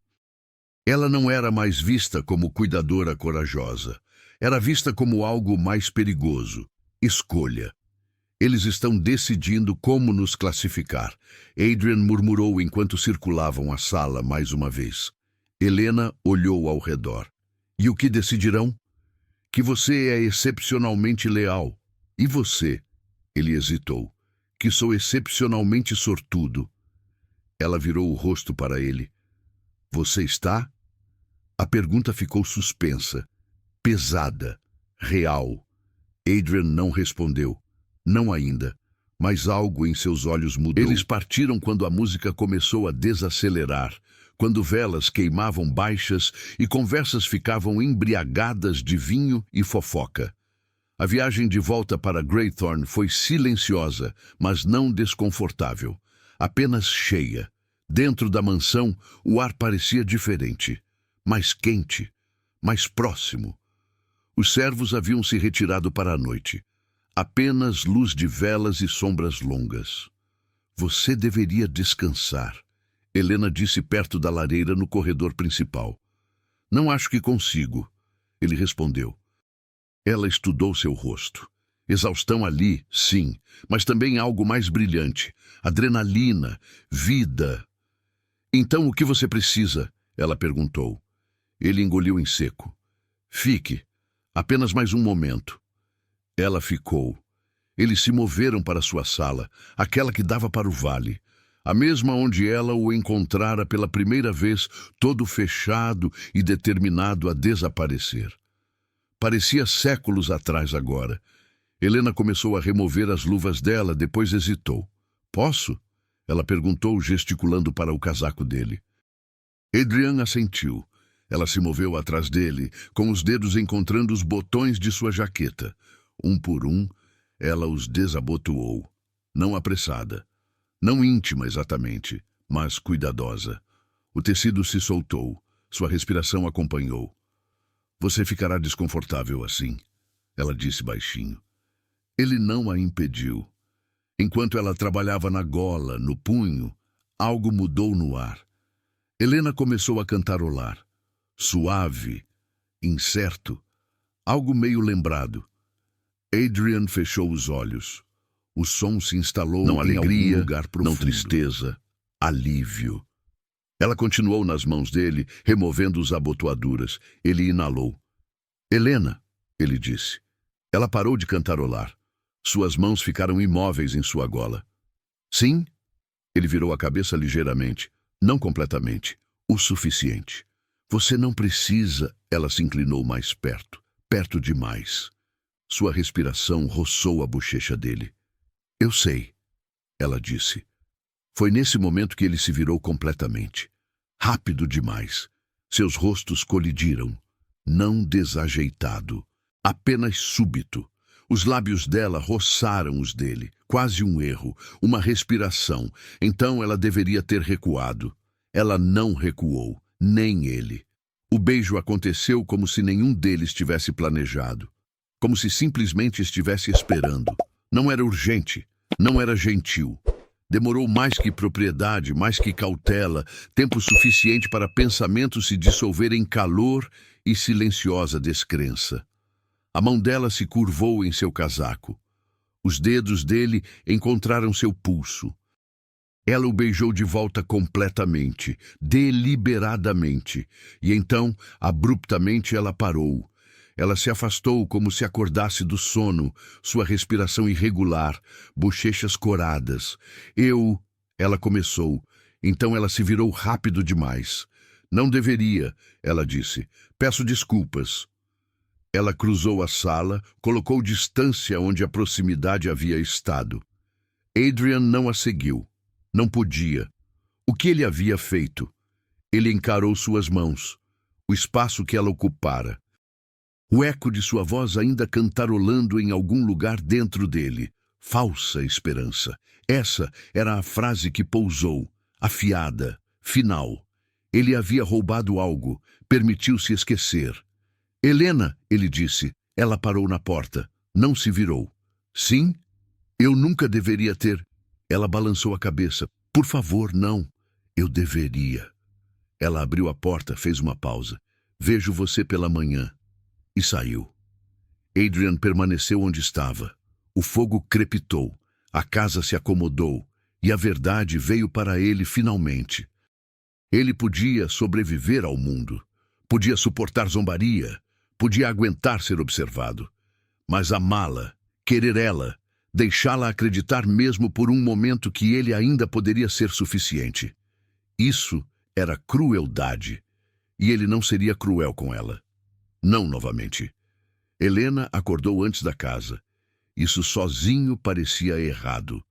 Ela não era mais vista como cuidadora corajosa. Era vista como algo mais perigoso. Escolha. Eles estão decidindo como nos classificar. Adrian murmurou enquanto circulavam a sala mais uma vez. Helena olhou ao redor. E o que decidirão? Que você é excepcionalmente leal. E você? Ele hesitou. Que sou excepcionalmente sortudo. Ela virou o rosto para ele. Você está? A pergunta ficou suspensa, pesada, real. Adrian não respondeu. Não ainda, mas algo em seus olhos mudou. Eles partiram quando a música começou a desacelerar, quando velas queimavam baixas e conversas ficavam embriagadas de vinho e fofoca. A viagem de volta para Greythorn foi silenciosa, mas não desconfortável, apenas cheia. Dentro da mansão, o ar parecia diferente, mais quente, mais próximo. Os servos haviam se retirado para a noite. Apenas luz de velas e sombras longas. Você deveria descansar, Helena disse perto da lareira no corredor principal. Não acho que consigo, ele respondeu. Ela estudou seu rosto. Exaustão ali, sim, mas também algo mais brilhante. Adrenalina, vida. Então o que você precisa? Ela perguntou. Ele engoliu em seco. Fique, apenas mais um momento. Ela ficou. Eles se moveram para sua sala, aquela que dava para o vale, a mesma onde ela o encontrara pela primeira vez, todo fechado e determinado a desaparecer. Parecia séculos atrás agora. Helena começou a remover as luvas dela, depois hesitou. Posso? Ela perguntou, gesticulando para o casaco dele. Adrian assentiu. Ela se moveu atrás dele, com os dedos encontrando os botões de sua jaqueta. Um por um, ela os desabotoou. Não apressada. Não íntima exatamente, mas cuidadosa. O tecido se soltou. Sua respiração acompanhou. Você ficará desconfortável assim, ela disse baixinho. Ele não a impediu. Enquanto ela trabalhava na gola, no punho, algo mudou no ar. Helena começou a cantarolar. Suave, incerto, algo meio lembrado. Adrian fechou os olhos. O som se instalou não em alegria, algum lugar profundo. Não tristeza, alívio. Ela continuou nas mãos dele, removendo as abotoaduras. Ele inalou. Helena, ele disse. Ela parou de cantarolar. Suas mãos ficaram imóveis em sua gola. Sim? Ele virou a cabeça ligeiramente. Não completamente. O suficiente. Você não precisa... Ela se inclinou mais perto. Perto demais. Sua respiração roçou a bochecha dele. Eu sei, ela disse. Foi nesse momento que ele se virou completamente. Rápido demais. Seus rostos colidiram. Não desajeitado. Apenas súbito. Os lábios dela roçaram os dele. Quase um erro. Uma respiração. Então ela deveria ter recuado. Ela não recuou. Nem ele. O beijo aconteceu como se nenhum deles tivesse planejado. Como se simplesmente estivesse esperando. Não era urgente. Não era gentil. Demorou mais que propriedade, mais que cautela, tempo suficiente para pensamento se dissolver em calor e silenciosa descrença. A mão dela se curvou em seu casaco. Os dedos dele encontraram seu pulso. Ela o beijou de volta completamente, deliberadamente, e então, abruptamente, ela parou. Ela se afastou como se acordasse do sono, sua respiração irregular, bochechas coradas. Ela começou. Então ela se virou rápido demais. Não deveria, ela disse. Peço desculpas. Ela cruzou a sala, colocou distância onde a proximidade havia estado. Adrian não a seguiu. Não podia. O que ele havia feito? Ele encarou suas mãos, o espaço que ela ocupara. O eco de sua voz ainda cantarolando em algum lugar dentro dele. Falsa esperança. Essa era a frase que pousou, afiada, final. Ele havia roubado algo, permitiu-se esquecer. Helena, ele disse. Ela parou na porta. Não se virou. Sim? Eu nunca deveria ter... Ela balançou a cabeça. Por favor, não. Eu deveria. Ela abriu a porta, fez uma pausa. Vejo você pela manhã. E saiu. Adrian permaneceu onde estava. O fogo crepitou. A casa se acomodou. E a verdade veio para ele finalmente. Ele podia sobreviver ao mundo. Podia suportar zombaria. Podia aguentar ser observado. Mas amá-la, querer ela, deixá-la acreditar mesmo por um momento que ele ainda poderia ser suficiente. Isso era crueldade. E ele não seria cruel com ela. Não novamente. Helena acordou antes da casa. Isso sozinho parecia errado.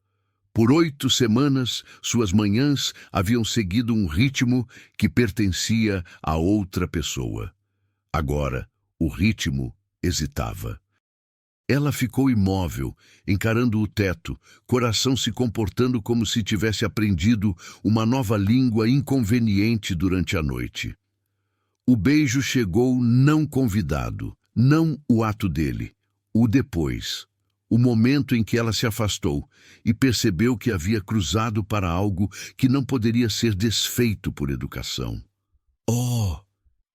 Por 8 semanas, suas manhãs haviam seguido um ritmo que pertencia a outra pessoa. Agora, o ritmo hesitava. Ela ficou imóvel, encarando o teto, coração se comportando como se tivesse aprendido uma nova língua inconveniente durante a noite. O beijo chegou não convidado, não o ato dele, o depois. O momento em que ela se afastou e percebeu que havia cruzado para algo que não poderia ser desfeito por educação. Oh!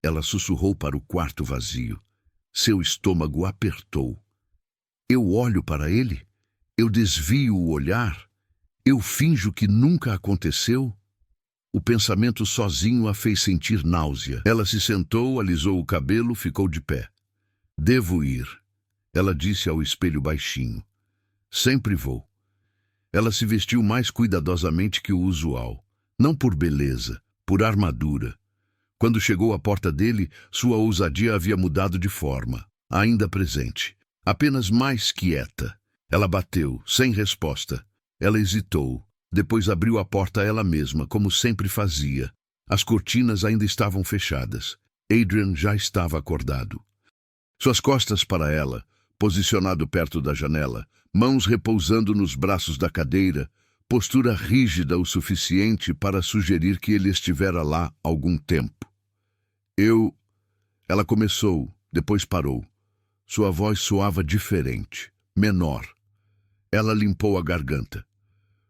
Ela sussurrou para o quarto vazio. Seu estômago apertou. Eu olho para ele? Eu desvio o olhar? Eu finjo que nunca aconteceu? O pensamento sozinho a fez sentir náusea. Ela se sentou, alisou o cabelo, ficou de pé. Devo ir, ela disse ao espelho baixinho. Sempre vou. Ela se vestiu mais cuidadosamente que o usual. Não por beleza, por armadura. Quando chegou à porta dele, sua ousadia havia mudado de forma, ainda presente. Apenas mais quieta. Ela bateu, sem resposta. Ela hesitou. Depois abriu a porta ela mesma, como sempre fazia. As cortinas ainda estavam fechadas. Adrian já estava acordado. Suas costas para ela, posicionado perto da janela, mãos repousando nos braços da cadeira, postura rígida o suficiente para sugerir que ele estivera lá algum tempo. Ela começou, depois parou. Sua voz soava diferente, menor. Ela limpou a garganta.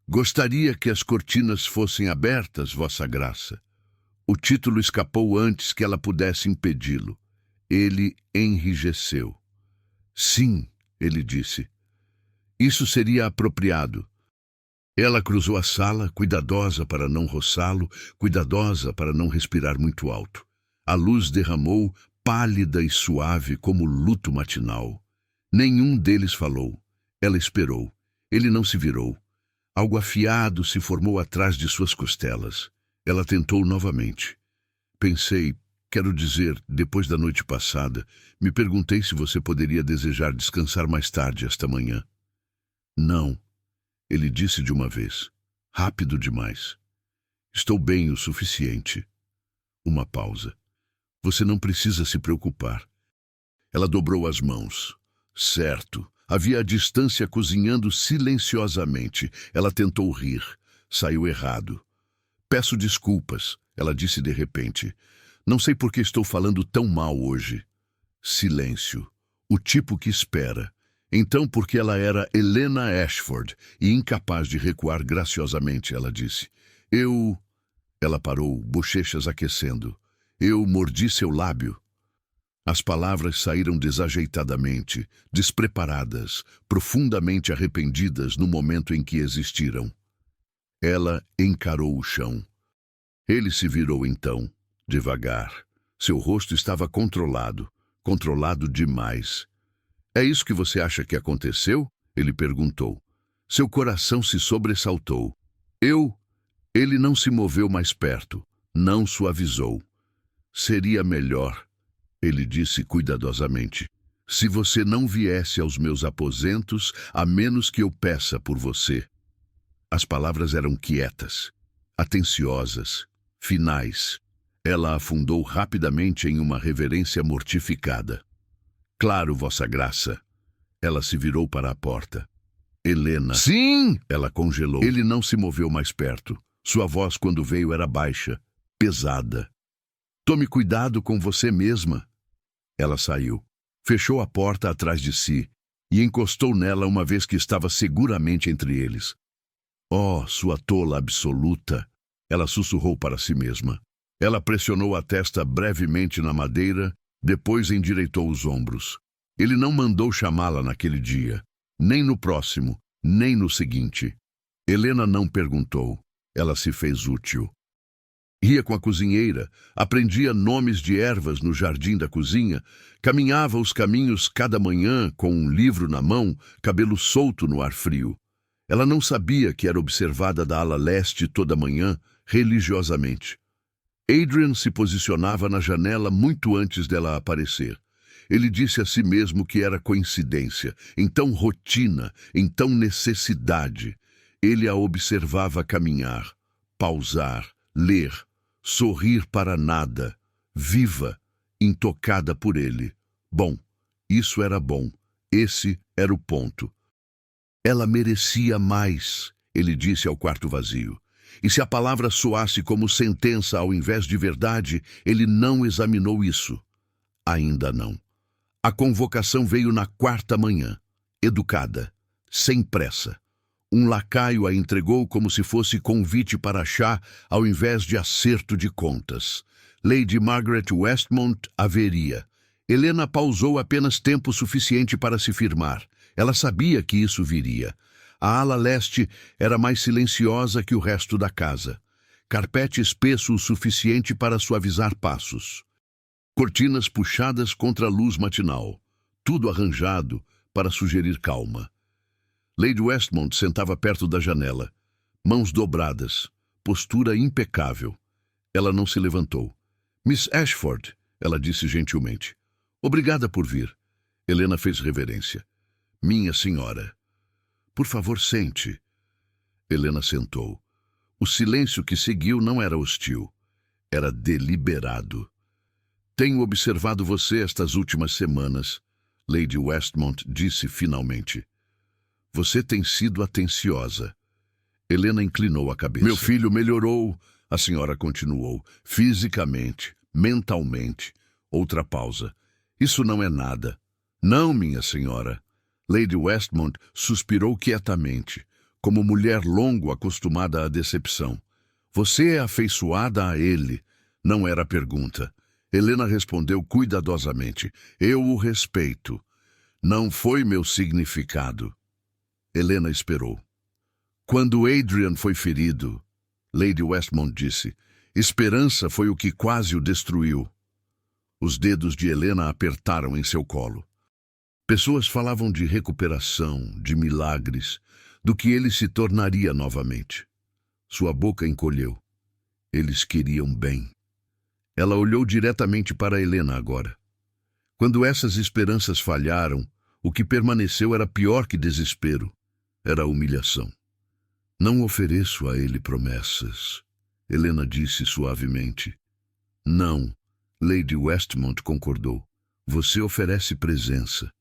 Gostaria que as cortinas fossem abertas, Vossa Graça. O título escapou antes que ela pudesse impedi-lo. Ele enrijeceu. Sim, ele disse. Isso seria apropriado. Ela cruzou a sala, cuidadosa para não roçá-lo, cuidadosa para não respirar muito alto. A luz derramou, pálida e suave como luto matinal. Nenhum deles falou. Ela esperou. Ele não se virou. Algo afiado se formou atrás de suas costelas. Ela tentou novamente. Pensei, quero dizer, depois da noite passada, me perguntei se você poderia desejar descansar mais tarde esta manhã. Não, ele disse de uma vez. Rápido demais. Estou bem o suficiente. Uma pausa. Você não precisa se preocupar. Ela dobrou as mãos. Certo. Havia a distância cozinhando silenciosamente. Ela tentou rir. Saiu errado. Peço desculpas, ela disse de repente. Não sei por que estou falando tão mal hoje. Silêncio. O tipo que espera. Então, porque ela era Helena Ashford e incapaz de recuar graciosamente, ela disse. Ela parou, bochechas aquecendo. Eu mordi seu lábio. As palavras saíram desajeitadamente, despreparadas, profundamente arrependidas no momento em que existiram. Ela encarou o chão. Ele se virou então, devagar. Seu rosto estava controlado demais. É isso que você acha que aconteceu? Ele perguntou. Seu coração se sobressaltou. Ele não se moveu mais perto, não suavizou. Seria melhor, ele disse cuidadosamente, se você não viesse aos meus aposentos, a menos que eu peça por você. As palavras eram quietas, atenciosas, finais. Ela afundou rapidamente em uma reverência mortificada. Claro, Vossa Graça. Ela se virou para a porta. Helena. Sim! Ela congelou. Ele não se moveu mais perto. Sua voz, quando veio, era baixa, pesada. Tome cuidado com você mesma. Ela saiu. Fechou a porta atrás de si e encostou nela uma vez que estava seguramente entre eles. Oh, sua tola absoluta! Ela sussurrou para si mesma. Ela pressionou a testa brevemente na madeira, depois endireitou os ombros. Ele não mandou chamá-la naquele dia, nem no próximo, nem no seguinte. Helena não perguntou. Ela se fez útil. Ia com a cozinheira, aprendia nomes de ervas no jardim da cozinha, caminhava os caminhos cada manhã com um livro na mão, cabelo solto no ar frio. Ela não sabia que era observada da ala leste toda manhã, religiosamente. Adrian se posicionava na janela muito antes dela aparecer. Ele disse a si mesmo que era coincidência, então rotina, então necessidade. Ele a observava caminhar, pausar, ler, sorrir para nada, viva, intocada por ele. Bom, isso era bom. Esse era o ponto. Ela merecia mais, ele disse ao quarto vazio. E se a palavra soasse como sentença ao invés de verdade, ele não examinou isso. Ainda não. A convocação veio na quarta manhã, educada, sem pressa. Um lacaio a entregou como se fosse convite para chá ao invés de acerto de contas. Lady Margaret Westmont haveria. Helena pausou apenas tempo suficiente para se firmar. Ela sabia que isso viria. A ala leste era mais silenciosa que o resto da casa. Carpete espesso o suficiente para suavizar passos. Cortinas puxadas contra a luz matinal. Tudo arranjado para sugerir calma. Lady Westmont sentava perto da janela, mãos dobradas, postura impecável. Ela não se levantou. Miss Ashford, ela disse gentilmente. Obrigada por vir. Helena fez reverência. Minha senhora. Por favor, sente. Helena sentou. O silêncio que seguiu não era hostil. Era deliberado. Tenho observado você estas últimas semanas, Lady Westmont disse finalmente. Você tem sido atenciosa. Helena inclinou a cabeça. Meu filho melhorou, a senhora continuou, fisicamente, mentalmente. Outra pausa. Isso não é nada. Não, minha senhora. Lady Westmont suspirou quietamente, como mulher longo acostumada à decepção. Você é afeiçoada a ele, não era pergunta. Helena respondeu cuidadosamente. Eu o respeito. Não foi meu significado. Helena esperou. Quando Adrian foi ferido, Lady Westmont disse, esperança foi o que quase o destruiu. Os dedos de Helena apertaram em seu colo. Pessoas falavam de recuperação, de milagres, do que ele se tornaria novamente. Sua boca encolheu. Eles queriam bem. Ela olhou diretamente para Helena agora. Quando essas esperanças falharam, o que permaneceu era pior que desespero. Era humilhação. Não ofereço a ele promessas, Helena disse suavemente. Não, Lady Westmont concordou. Você oferece presença.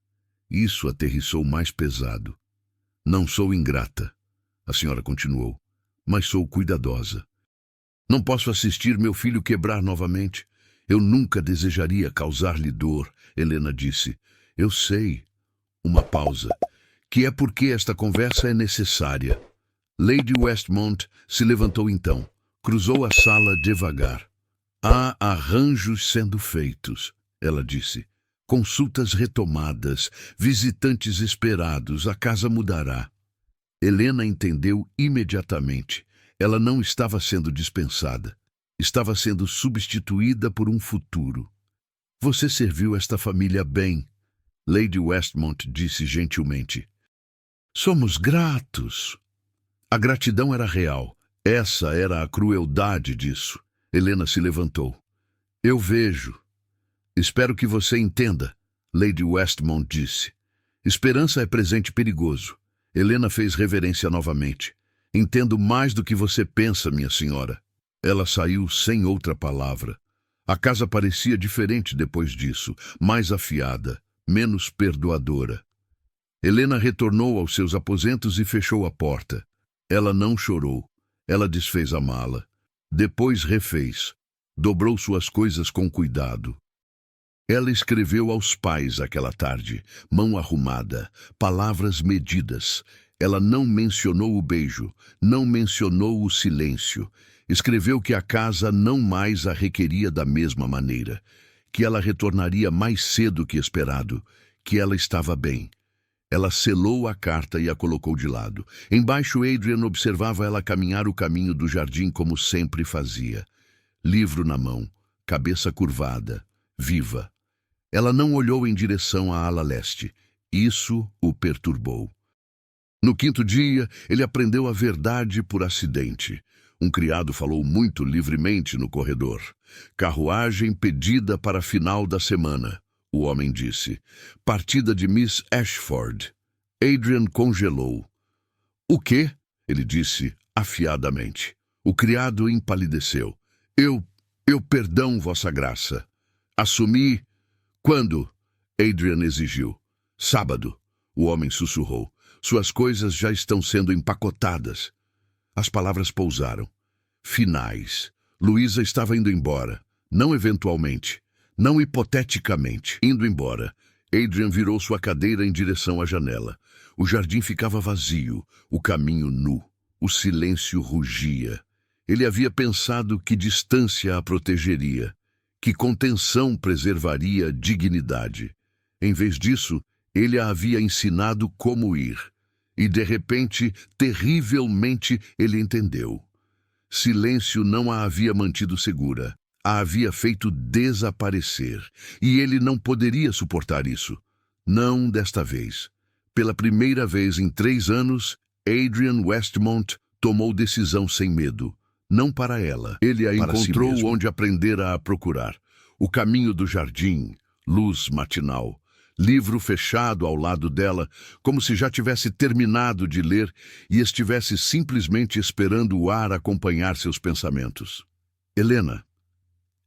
Isso aterrissou mais pesado. Não sou ingrata, a senhora continuou, mas sou cuidadosa. Não posso assistir meu filho quebrar novamente. Eu nunca desejaria causar-lhe dor, Helena disse. Eu sei. Uma pausa. Que é porque esta conversa é necessária. Lady Westmont se levantou então. Cruzou a sala devagar. Há arranjos sendo feitos, ela disse. Consultas retomadas, visitantes esperados, a casa mudará. Helena entendeu imediatamente. Ela não estava sendo dispensada. Estava sendo substituída por um futuro. Você serviu esta família bem, Lady Westmont disse gentilmente. Somos gratos. A gratidão era real. Essa era a crueldade disso. Helena se levantou. Eu vejo. Espero que você entenda, Lady Westmont disse. Esperança é presente perigoso. Helena fez reverência novamente. Entendo mais do que você pensa, minha senhora. Ela saiu sem outra palavra. A casa parecia diferente depois disso, mais afiada, menos perdoadora. Helena retornou aos seus aposentos e fechou a porta. Ela não chorou. Ela desfez a mala. Depois refez. Dobrou suas coisas com cuidado. Ela escreveu aos pais aquela tarde, mão arrumada, palavras medidas. Ela não mencionou o beijo, não mencionou o silêncio. Escreveu que a casa não mais a requeria da mesma maneira, que ela retornaria mais cedo que esperado, que ela estava bem. Ela selou a carta e a colocou de lado. Embaixo, Adrian observava ela caminhar o caminho do jardim como sempre fazia. Livro na mão, cabeça curvada, viva. Ela não olhou em direção à ala leste. Isso o perturbou. No quinto dia, ele aprendeu a verdade por acidente. Um criado falou muito livremente no corredor. Carruagem pedida para a final da semana, o homem disse. Partida de Miss Ashford. Adrian congelou. O quê? Ele disse afiadamente. O criado empalideceu. Eu perdão, vossa graça. Assumi... Quando? Adrian exigiu. Sábado, o homem sussurrou. Suas coisas já estão sendo empacotadas. As palavras pousaram. Finais. Luísa estava indo embora. Não eventualmente. Não hipoteticamente. Indo embora. Adrian virou sua cadeira em direção à janela. O jardim ficava vazio. O caminho nu. O silêncio rugia. Ele havia pensado que distância a protegeria. Que contenção preservaria dignidade. Em vez disso, ele a havia ensinado como ir. E, de repente, terrivelmente, ele entendeu. Silêncio não a havia mantido segura. A havia feito desaparecer. E ele não poderia suportar isso. Não desta vez. Pela primeira vez em 3 anos, Adrian Westmont tomou decisão sem medo. Não para ela. Ele a encontrou si onde aprendera a procurar. O caminho do jardim, luz matinal. Livro fechado ao lado dela, como se já tivesse terminado de ler e estivesse simplesmente esperando o ar acompanhar seus pensamentos. Helena.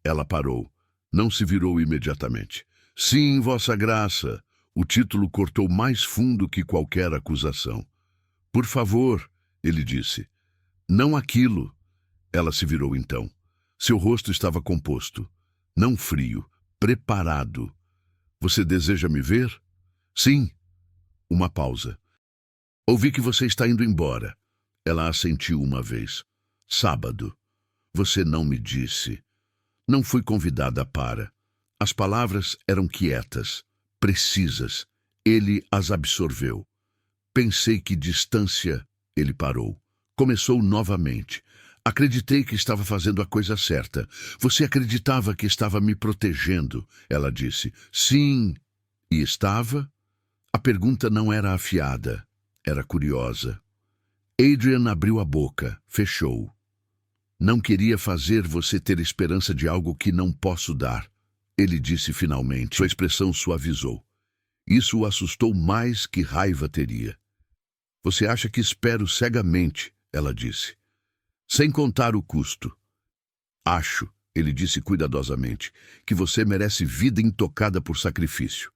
Ela parou. Não se virou imediatamente. Sim, vossa graça. O título cortou mais fundo que qualquer acusação. Por favor, ele disse. Não aquilo. Ela se virou então. Seu rosto estava composto. Não frio, preparado. Você deseja me ver? Sim. Uma pausa. Ouvi que você está indo embora. Ela assentiu uma vez. Sábado. Você não me disse. Não fui convidada para. As palavras eram quietas, precisas. Ele as absorveu. Pensei que distância... Ele parou. Começou novamente. Acreditei que estava fazendo a coisa certa. Você acreditava que estava me protegendo, ela disse. Sim. E estava? A pergunta não era afiada, era curiosa. Adrian abriu a boca, fechou. Não queria fazer você ter esperança de algo que não posso dar, ele disse finalmente. Sua expressão suavizou. Isso o assustou mais que raiva teria. Você acha que espero cegamente, ela disse. Sem contar o custo. Acho, ele disse cuidadosamente, que você merece vida intocada por sacrifício.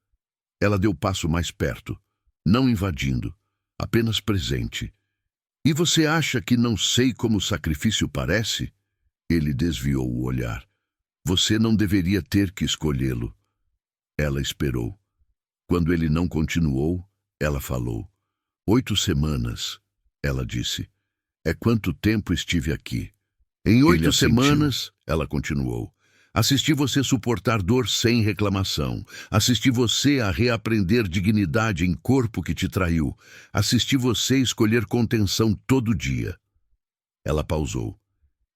Ela deu passo mais perto, não invadindo, apenas presente. E você acha que não sei como o sacrifício parece? Ele desviou o olhar. Você não deveria ter que escolhê-lo. Ela esperou. Quando ele não continuou, ela falou. 8 semanas, ela disse. É quanto tempo estive aqui. Em 8 semanas, ela continuou. Assisti você suportar dor sem reclamação. Assisti você a reaprender dignidade em corpo que te traiu. Assisti você escolher contenção todo dia. Ela pausou.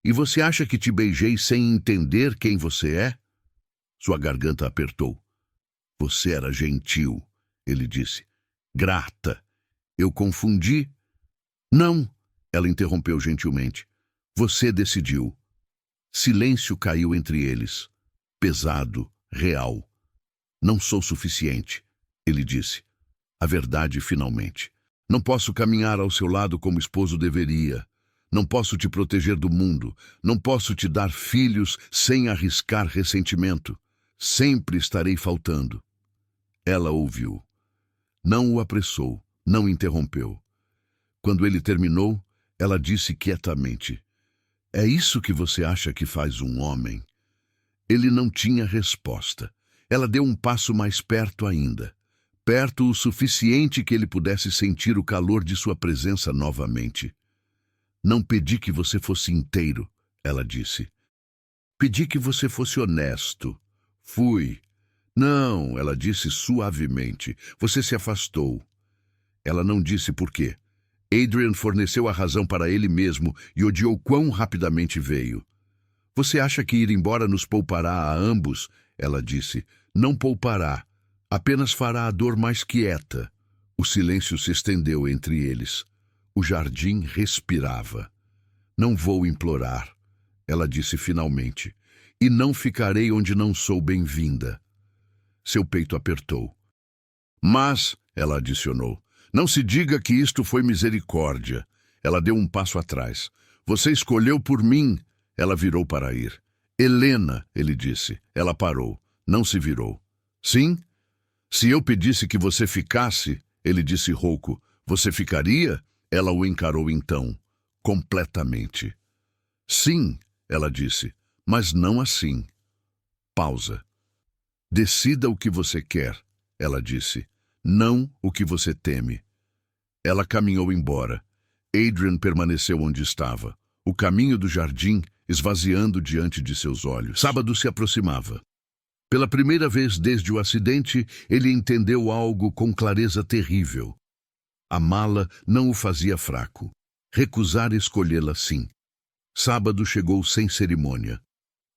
E você acha que te beijei sem entender quem você é? Sua garganta apertou. Você era gentil, ele disse. Grata. Eu confundi? Não, ela interrompeu gentilmente. Você decidiu. Silêncio caiu entre eles. Pesado, real. Não sou suficiente, ele disse. A verdade finalmente. Não posso caminhar ao seu lado como esposo deveria. Não posso te proteger do mundo. Não posso te dar filhos sem arriscar ressentimento. Sempre estarei faltando. Ela ouviu. Não o apressou, não interrompeu. Quando ele terminou, ela disse quietamente. É isso que você acha que faz um homem? Ele não tinha resposta. Ela deu um passo mais perto ainda. Perto o suficiente que ele pudesse sentir o calor de sua presença novamente. Não pedi que você fosse inteiro, ela disse. Pedi que você fosse honesto. Fui. Não, ela disse suavemente. Você se afastou. Ela não disse por quê. Adrian forneceu a razão para ele mesmo e odiou quão rapidamente veio. Você acha que ir embora nos poupará a ambos? Ela disse. Não poupará. Apenas fará a dor mais quieta. O silêncio se estendeu entre eles. O jardim respirava. Não vou implorar, ela disse finalmente. E não ficarei onde não sou bem-vinda. Seu peito apertou. Mas, ela adicionou, não se diga que isto foi misericórdia. Ela deu um passo atrás. Você escolheu por mim. Ela virou para ir. Helena, ele disse. Ela parou. Não se virou. Sim? Se eu pedisse que você ficasse, ele disse rouco, você ficaria? Ela o encarou então, completamente. Sim, ela disse, mas não assim. Pausa. Decida o que você quer, ela disse, não o que você teme. Ela caminhou embora. Adrian permaneceu onde estava, o caminho do jardim esvaziando diante de seus olhos. Sábado se aproximava. Pela primeira vez desde o acidente, ele entendeu algo com clareza terrível. A mala não o fazia fraco. Recusar escolhê-la sim. Sábado chegou sem cerimônia.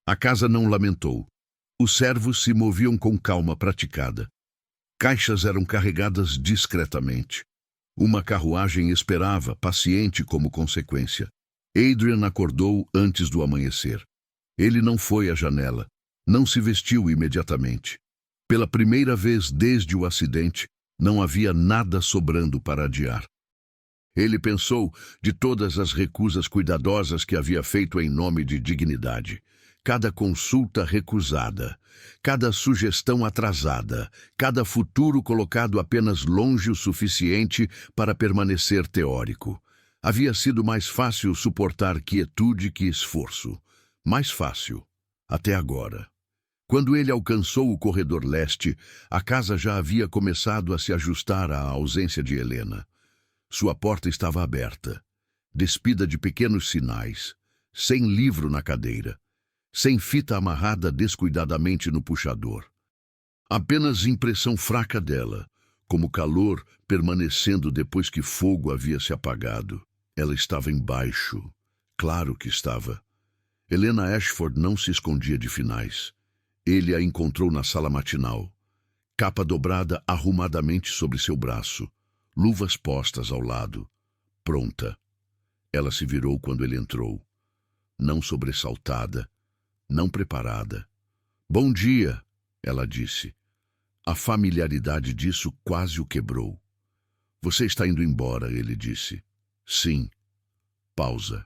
A casa não lamentou. Os servos se moviam com calma praticada. Caixas eram carregadas discretamente. Uma carruagem esperava, paciente como consequência. Adrian acordou antes do amanhecer. Ele não foi à janela. Não se vestiu imediatamente. Pela primeira vez desde o acidente, não havia nada sobrando para adiar. Ele pensou de todas as recusas cuidadosas que havia feito em nome de dignidade. Cada consulta recusada, cada sugestão atrasada, cada futuro colocado apenas longe o suficiente para permanecer teórico. Havia sido mais fácil suportar quietude que esforço. Mais fácil, até agora. Quando ele alcançou o corredor leste, a casa já havia começado a se ajustar à ausência de Helena. Sua porta estava aberta, despida de pequenos sinais, sem livro na cadeira, sem fita amarrada descuidadamente no puxador. Apenas impressão fraca dela, como calor permanecendo depois que fogo havia se apagado. Ela estava embaixo. Claro que estava. Helena Ashford não se escondia de finais. Ele a encontrou na sala matinal, capa dobrada arrumadamente sobre seu braço, luvas postas ao lado, pronta. Ela se virou quando ele entrou, não sobressaltada, não preparada. Bom dia, ela disse. A familiaridade disso quase o quebrou. Você está indo embora, ele disse. Sim. Pausa.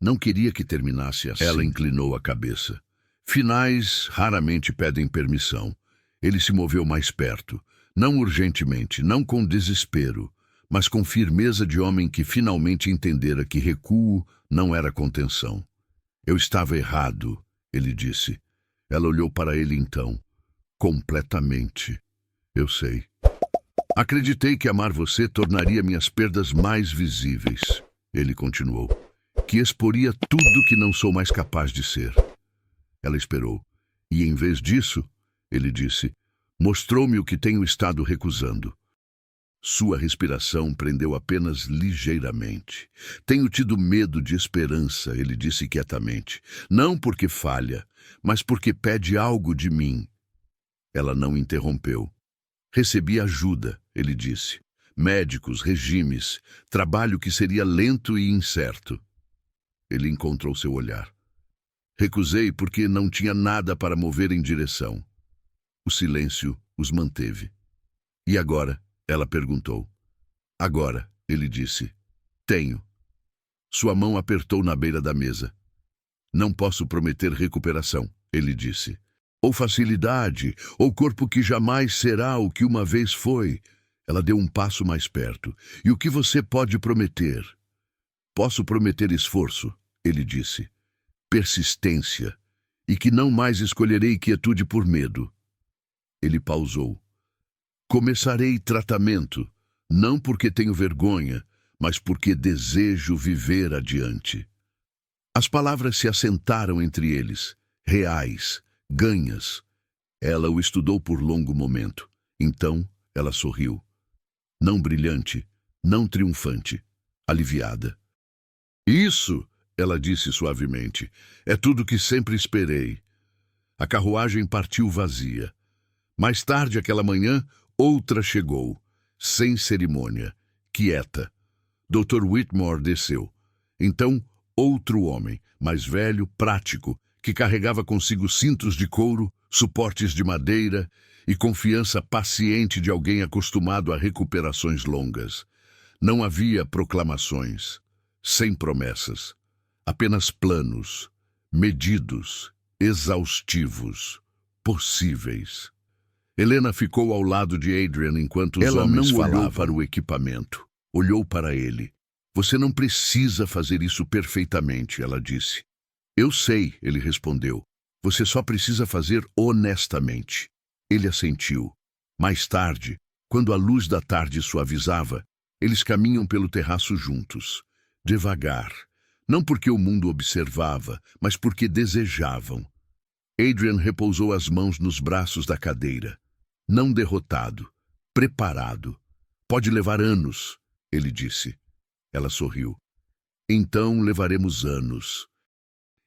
Não queria que terminasse assim. Ela inclinou a cabeça. Finais raramente pedem permissão. Ele se moveu mais perto. Não urgentemente, não com desespero, mas com firmeza de homem que finalmente entendera que recuo não era contenção. Eu estava errado, ele disse. Ela olhou para ele então. Completamente. Eu sei. Acreditei que amar você tornaria minhas perdas mais visíveis, ele continuou. Que exporia tudo que não sou mais capaz de ser. Ela esperou. E em vez disso, ele disse, mostrou-me o que tenho estado recusando. Sua respiração prendeu apenas ligeiramente. Tenho tido medo de esperança, ele disse quietamente. Não porque falha, mas porque pede algo de mim. Ela não interrompeu. Recebi ajuda, ele disse. Médicos, regimes, trabalho que seria lento e incerto. Ele encontrou seu olhar. Recusei porque não tinha nada para mover em direção. O silêncio os manteve. E agora? Ela perguntou. Agora, ele disse. Tenho. Sua mão apertou na beira da mesa. Não posso prometer recuperação, ele disse. Ou facilidade, ou corpo que jamais será o que uma vez foi. Ela deu um passo mais perto. E o que você pode prometer? Posso prometer esforço, ele disse. Persistência. E que não mais escolherei quietude por medo. Ele pausou. Começarei tratamento, não porque tenho vergonha, mas porque desejo viver adiante. As palavras se assentaram entre eles, reais, ganhas. Ela o estudou por longo momento. Então, ela sorriu. Não brilhante, não triunfante, aliviada. Isso, ela disse suavemente, é tudo que sempre esperei. A carruagem partiu vazia. Mais tarde, aquela manhã, outra chegou, sem cerimônia, quieta. Dr. Whitmore desceu. Então, outro homem, mais velho, prático, que carregava consigo cintos de couro, suportes de madeira e confiança paciente de alguém acostumado a recuperações longas. Não havia proclamações, sem promessas, apenas planos, medidos, exaustivos, possíveis. Helena ficou ao lado de Adrian enquanto os homens falavam. Ela não olhou para o equipamento. Olhou para ele. Você não precisa fazer isso perfeitamente, ela disse. Eu sei, ele respondeu. Você só precisa fazer honestamente. Ele assentiu. Mais tarde, quando a luz da tarde suavizava, eles caminham pelo terraço juntos. Devagar. Não porque o mundo observava, mas porque desejavam. Adrian repousou as mãos nos braços da cadeira. Não derrotado, preparado. Pode levar anos, ele disse. Ela sorriu. Então levaremos anos.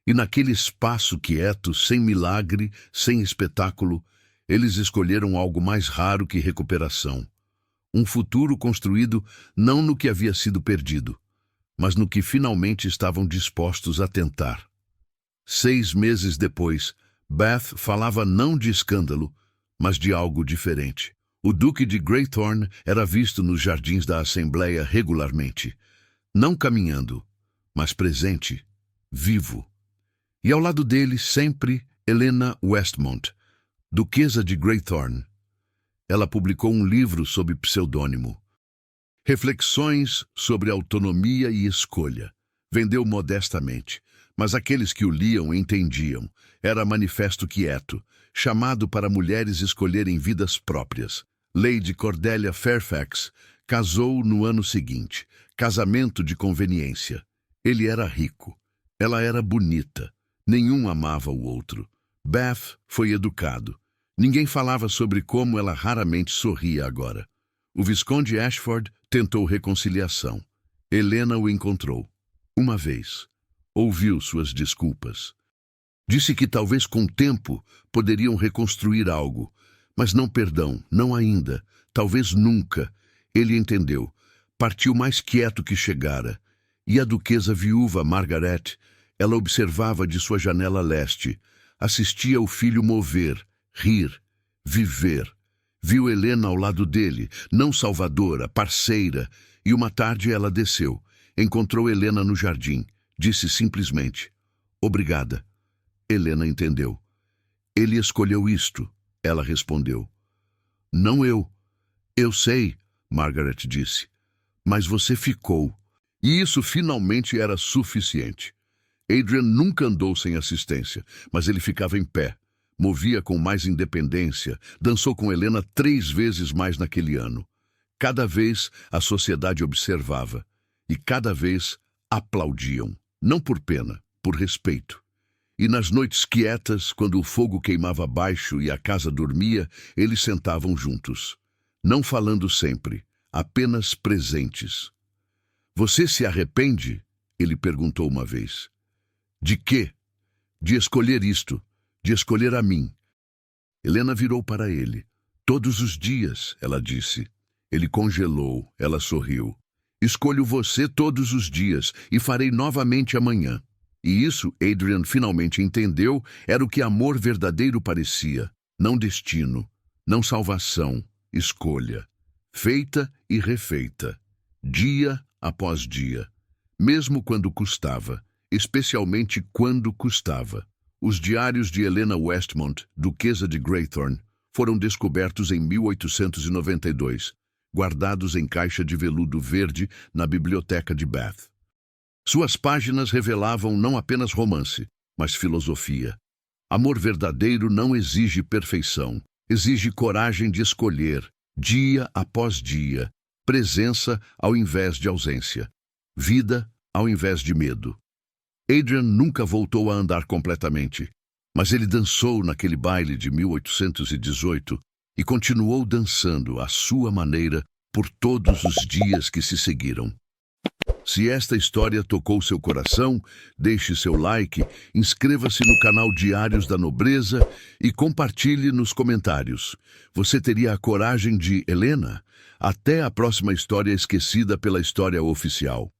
E naquele espaço quieto, sem milagre, sem espetáculo, eles escolheram algo mais raro que recuperação. Um futuro construído não no que havia sido perdido, mas no que finalmente estavam dispostos a tentar. 6 meses depois, Beth falava não de escândalo, mas de algo diferente. O Duque de Greythorne era visto nos jardins da Assembleia regularmente, não caminhando, mas presente, vivo. E ao lado dele, sempre, Helena Westmont, Duquesa de Greythorne. Ela publicou um livro sob pseudônimo. Reflexões sobre autonomia e escolha. Vendeu modestamente, mas aqueles que o liam entendiam. Era manifesto quieto, chamado para mulheres escolherem vidas próprias. Lady Cordelia Fairfax casou no ano seguinte. Casamento de conveniência. Ele era rico. Ela era bonita. Nenhum amava o outro. Beth foi educado. Ninguém falava sobre como ela raramente sorria agora. O Visconde Ashford tentou reconciliação. Helena o encontrou. Uma vez. Ouviu suas desculpas. Disse que talvez com o tempo poderiam reconstruir algo, mas não perdão, não ainda, talvez nunca. Ele entendeu. Partiu mais quieto que chegara. E a duquesa viúva Margaret, ela observava de sua janela leste, assistia o filho mover, rir, viver. Viu Helena ao lado dele, não salvadora, parceira, e uma tarde ela desceu. Encontrou Helena no jardim. Disse simplesmente: "Obrigada." Helena entendeu. "Ele escolheu isto", ela respondeu. "Não eu." "Eu sei", Margaret disse. "Mas você ficou." E isso finalmente era suficiente. Adrian nunca andou sem assistência, mas ele ficava em pé, movia com mais independência, dançou com Helena 3 vezes mais naquele ano. Cada vez a sociedade observava, e cada vez aplaudiam, não por pena, por respeito. E nas noites quietas, quando o fogo queimava baixo e a casa dormia, eles sentavam juntos, não falando sempre, apenas presentes. "Você se arrepende?" ele perguntou uma vez. "De quê?" "De escolher isto, de escolher a mim." Helena virou para ele. "Todos os dias", ela disse. Ele congelou, ela sorriu. "Escolho você todos os dias e farei novamente amanhã." E isso, Adrian finalmente entendeu, era o que amor verdadeiro parecia. Não destino, não salvação, escolha. Feita e refeita. Dia após dia. Mesmo quando custava. Especialmente quando custava. Os diários de Helena Westmont, duquesa de Greythorne, foram descobertos em 1892, guardados em caixa de veludo verde na biblioteca de Bath. Suas páginas revelavam não apenas romance, mas filosofia. Amor verdadeiro não exige perfeição, exige coragem de escolher, dia após dia, presença ao invés de ausência, vida ao invés de medo. Adrian nunca voltou a andar completamente, mas ele dançou naquele baile de 1818 e continuou dançando à sua maneira por todos os dias que se seguiram. Se esta história tocou seu coração, deixe seu like, inscreva-se no canal Diários da Nobreza e compartilhe nos comentários. Você teria a coragem de Helena? Até a próxima história esquecida pela história oficial.